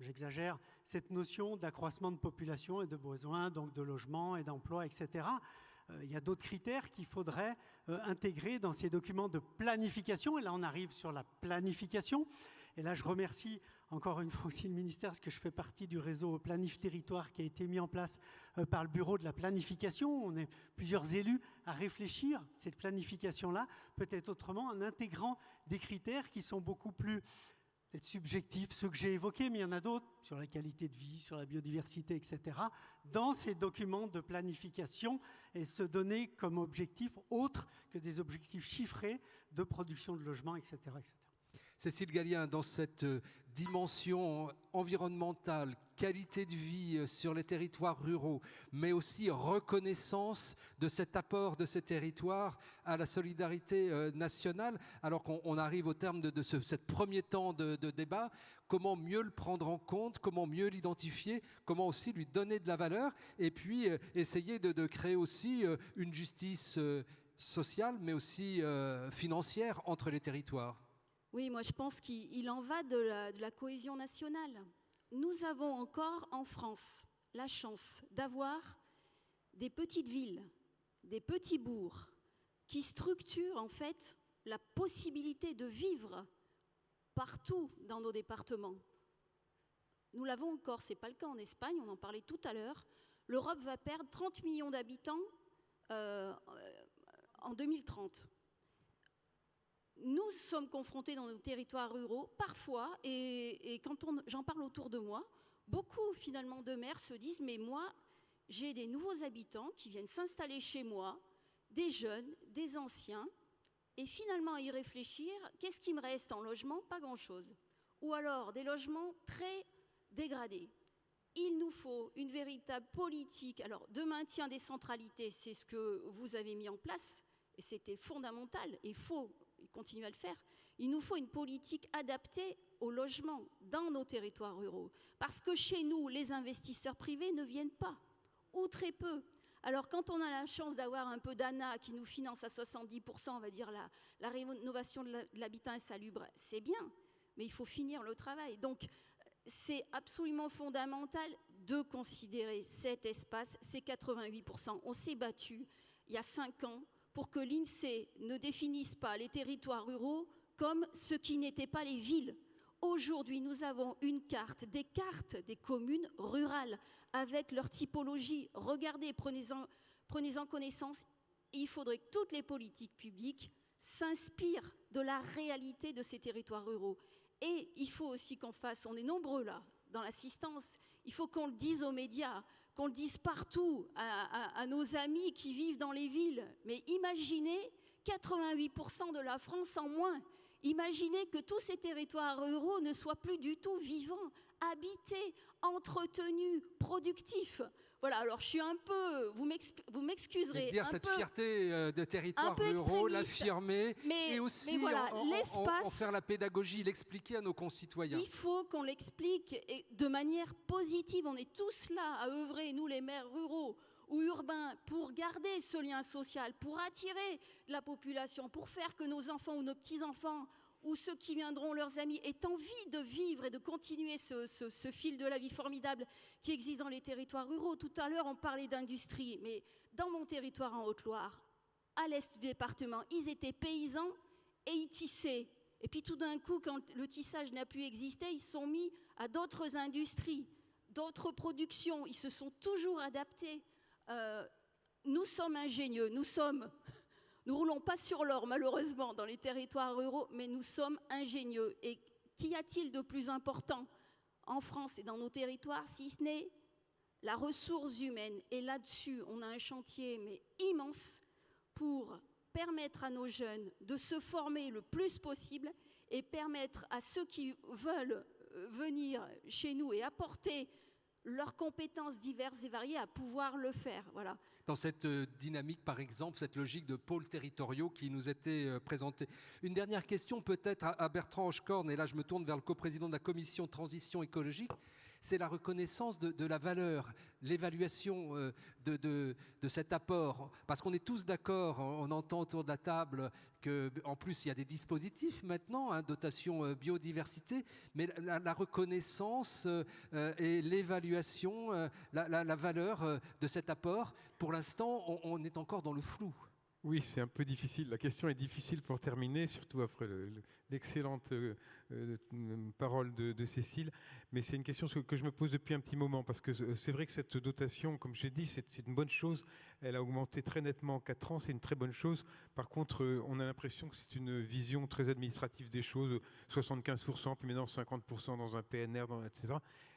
j'exagère, cette notion d'accroissement de population et de besoins, donc de logement et d'emploi, etc. Il y a d'autres critères qu'il faudrait intégrer dans ces documents de planification. Et là, on arrive sur la planification. Et là, je remercie encore une fois aussi le ministère, parce que je fais partie du réseau Planif Territoire qui a été mis en place par le bureau de la planification. On est plusieurs élus à réfléchir cette planification-là, peut-être autrement, en intégrant des critères qui sont beaucoup plus peut-être subjectifs, ceux que j'ai évoqués, mais il y en a d'autres, sur la qualité de vie, sur la biodiversité, etc., dans ces documents de planification, et se donner comme objectif autre que des objectifs chiffrés de production de logements, etc., etc. Cécile Gallien, dans cette dimension environnementale, qualité de vie sur les territoires ruraux, mais aussi reconnaissance de cet apport de ces territoires à la solidarité nationale, alors qu'on arrive au terme de ce premier temps de débat, comment mieux le prendre en compte, comment mieux l'identifier, comment aussi lui donner de la valeur, et puis essayer de créer aussi une justice sociale, mais aussi financière entre les territoires. Oui, moi je pense qu'il en va de la cohésion nationale. Nous avons encore en France la chance d'avoir des petites villes, des petits bourgs qui structurent en fait la possibilité de vivre partout dans nos départements. Nous l'avons encore, ce n'est pas le cas en Espagne, on en parlait tout à l'heure. L'Europe va perdre 30 millions d'habitants en 2030. Nous sommes confrontés dans nos territoires ruraux, parfois, et quand j'en parle autour de moi, beaucoup finalement de maires se disent « mais moi, j'ai des nouveaux habitants qui viennent s'installer chez moi, des jeunes, des anciens, et finalement à y réfléchir, qu'est-ce qui me reste en logement? Pas grand-chose. Ou alors des logements très dégradés. Il nous faut une véritable politique alors, de maintien des centralités, c'est ce que vous avez mis en place, et c'était fondamental, et il faut continuer à le faire. Il nous faut une politique adaptée au logement dans nos territoires ruraux. Parce que chez nous, les investisseurs privés ne viennent pas, ou très peu. Alors quand on a la chance d'avoir un peu d'ANA qui nous finance à 70%, on va dire la rénovation de l'habitat insalubre, c'est bien, mais il faut finir le travail. Donc c'est absolument fondamental de considérer cet espace, ces 88%. On s'est battu il y a 5 ans pour que l'INSEE ne définisse pas les territoires ruraux comme ce qui n'étaient pas les villes. Aujourd'hui, nous avons une carte des communes rurales avec leur typologie. Regardez, prenez-en connaissance. Il faudrait que toutes les politiques publiques s'inspirent de la réalité de ces territoires ruraux. Et il faut aussi qu'on fasse, on est nombreux là, dans l'assistance, il faut qu'on le dise aux médias, qu'on le dise partout à nos amis qui vivent dans les villes. Mais imaginez 88% de la France en moins. Imaginez que tous ces territoires ruraux ne soient plus du tout vivants, habités, entretenus, productifs. Voilà, alors je suis un peu, vous m'excuserez. Et dire cette fierté de territoires ruraux, l'affirmer, et aussi voilà, en faire la pédagogie, l'expliquer à nos concitoyens. Il faut qu'on l'explique de manière positive. On est tous là à œuvrer, nous les maires ruraux ou urbains, pour garder ce lien social, pour attirer la population, pour faire que nos enfants ou nos petits-enfants ou ceux qui viendront, leurs amis, aient envie de vivre et de continuer ce fil de la vie formidable qui existe dans les territoires ruraux. Tout à l'heure, on parlait d'industrie, mais dans mon territoire en Haute-Loire, à l'est du département, ils étaient paysans et ils tissaient. Et puis tout d'un coup, quand le tissage n'a plus existé, ils se sont mis à d'autres industries, d'autres productions. Ils se sont toujours adaptés. Nous sommes ingénieux, nous roulons pas sur l'or malheureusement dans les territoires ruraux, mais nous sommes ingénieux. Et qu'y a-t-il de plus important en France et dans nos territoires, si ce n'est la ressource humaine? Et là-dessus, on a un chantier mais immense pour permettre à nos jeunes de se former le plus possible et permettre à ceux qui veulent venir chez nous et apporter leurs compétences diverses et variées à pouvoir le faire. Voilà. Dans cette dynamique, par exemple, cette logique de pôles territoriaux qui nous était présentée. Une dernière question peut-être à Bertrand Hochecorne, et là je me tourne vers le coprésident de la commission transition écologique. C'est la reconnaissance de la valeur, l'évaluation de cet apport. Parce qu'on est tous d'accord, on entend autour de la table qu'en plus il y a des dispositifs maintenant, dotation biodiversité, mais la reconnaissance et l'évaluation, la valeur de cet apport, pour l'instant on est encore dans le flou. Oui, c'est un peu difficile. La question est difficile pour terminer, surtout après l'excellente parole de Cécile. Mais c'est une question que je me pose depuis un petit moment, parce que c'est vrai que cette dotation, comme je l'ai dit, c'est une bonne chose. Elle a augmenté très nettement en 4 ans, c'est une très bonne chose. Par contre, on a l'impression que c'est une vision très administrative des choses, 75%, puis maintenant 50% dans un PNR, etc.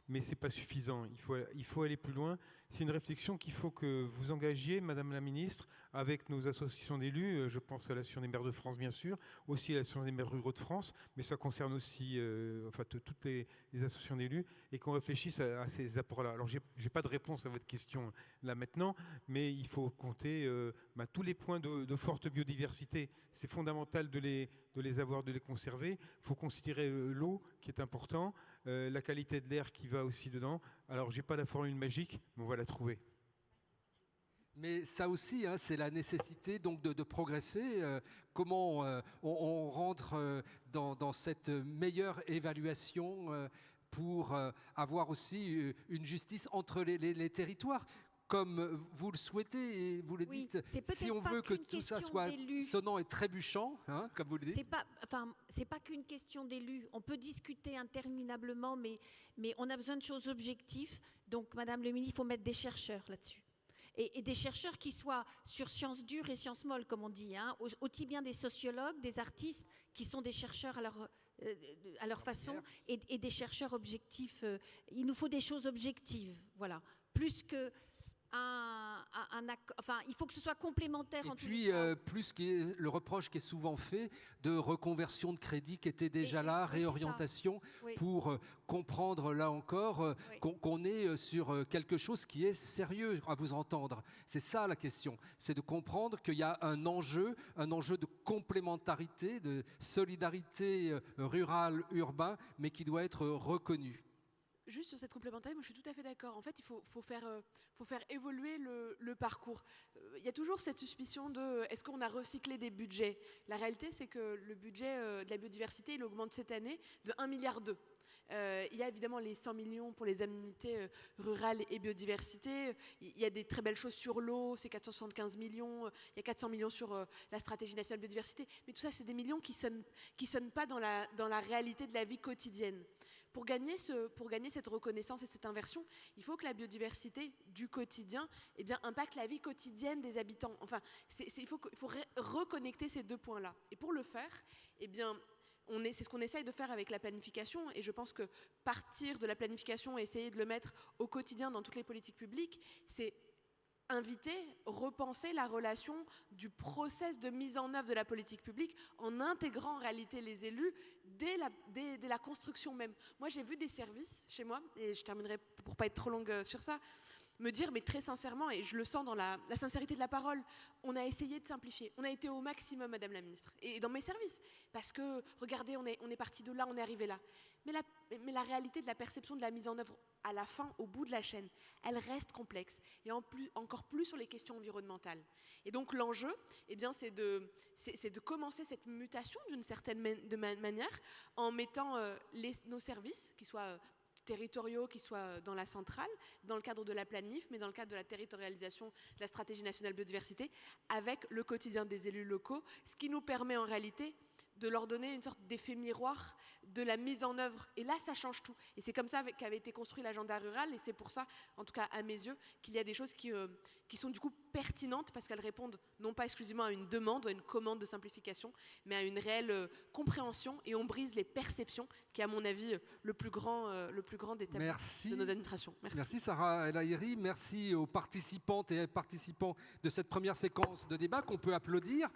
Mais ce n'est pas suffisant. Il faut aller plus loin. C'est une réflexion qu'il faut que vous engagiez, Madame la Ministre, avec nos associations d'élus. Je pense à l'Association des maires de France, bien sûr, aussi à l'Association des maires ruraux de France, mais ça concerne aussi toutes les associations d'élus, et qu'on réfléchisse à ces apports-là. Alors, je n'ai pas de réponse à votre question là maintenant, mais il faut compter tous les points de forte biodiversité. C'est fondamental de les avoir, de les conserver. Il faut considérer l'eau, qui est important, la qualité de l'air qui va aussi dedans. Alors, je n'ai pas la formule magique, mais on va la trouver. Mais ça aussi, c'est la nécessité donc de progresser. Comment on rentre dans cette meilleure évaluation pour avoir aussi une justice entre les territoires, comme vous le souhaitez et vous le dites. Si on veut que tout ça soit sonnant et trébuchant, comme vous le dites. C'est pas qu'une question d'élus. On peut discuter interminablement, mais on a besoin de choses objectives. Donc, Madame le ministre, il faut mettre des chercheurs là-dessus. Et des chercheurs qui soient sur sciences dures et sciences molles, comme on dit, aussi bien des sociologues, des artistes qui sont des chercheurs à leur façon, et des chercheurs objectifs. Il nous faut des choses objectives, voilà. Plus que il faut que ce soit complémentaire. Et puis, plus le reproche qui est souvent fait de reconversion de crédit qui était déjà là, réorientation, pour comprendre là encore qu'on est sur quelque chose qui est sérieux à vous entendre. C'est ça la question, c'est de comprendre qu'il y a un enjeu de complémentarité, de solidarité rurale-urbain, mais qui doit être reconnu. Juste sur cette complémentarité, moi je suis tout à fait d'accord. En fait, il faut faire évoluer le parcours. Il y a toujours cette suspicion de est-ce qu'on a recyclé des budgets? La réalité, c'est que le budget de la biodiversité, il augmente cette année de 1,2 milliard. Il y a évidemment les 100 millions pour les aménités rurales et biodiversité. Il y a des très belles choses sur l'eau, c'est 475 millions. Il y a 400 millions sur la stratégie nationale biodiversité. Mais tout ça, c'est des millions qui sonnent pas dans la réalité de la vie quotidienne. Pour gagner cette reconnaissance et cette inversion, il faut que la biodiversité du quotidien impacte la vie quotidienne des habitants. Enfin, il faut reconnecter ces deux points-là. Et pour le faire, C'est ce qu'on essaye de faire avec la planification, et je pense que partir de la planification et essayer de le mettre au quotidien dans toutes les politiques publiques, c'est inviter, repenser la relation du process de mise en œuvre de la politique publique en intégrant en réalité les élus dès la construction même. Moi, j'ai vu des services chez moi, et je terminerai pour ne pas être trop longue sur ça, me dire, mais très sincèrement, et je le sens dans la sincérité de la parole, on a essayé de simplifier, on a été au maximum, Madame la Ministre, et dans mes services, parce que, regardez, on est parti de là, on est arrivé là. Mais la réalité de la perception de la mise en œuvre à la fin, au bout de la chaîne, elle reste complexe, et encore plus sur les questions environnementales. Et donc l'enjeu, eh bien, c'est de commencer cette mutation d'une certaine manière en mettant nos services, qui soient territoriaux, qui soient dans la centrale, dans le cadre de la planif, mais dans le cadre de la territorialisation de la stratégie nationale biodiversité, avec le quotidien des élus locaux, ce qui nous permet en réalité de leur donner une sorte d'effet miroir de la mise en œuvre. Et là, ça change tout. Et c'est comme ça qu'avait été construit l'agenda rural, et c'est pour ça, en tout cas à mes yeux, qu'il y a des choses qui sont du coup pertinentes, parce qu'elles répondent non pas exclusivement à une demande ou à une commande de simplification, mais à une réelle compréhension, et on brise les perceptions, qui est à mon avis le plus grand des thèmes de nos administrations. Merci. Merci Sarah El Haïry, merci aux participantes et participants de cette première séquence de débat qu'on peut applaudir.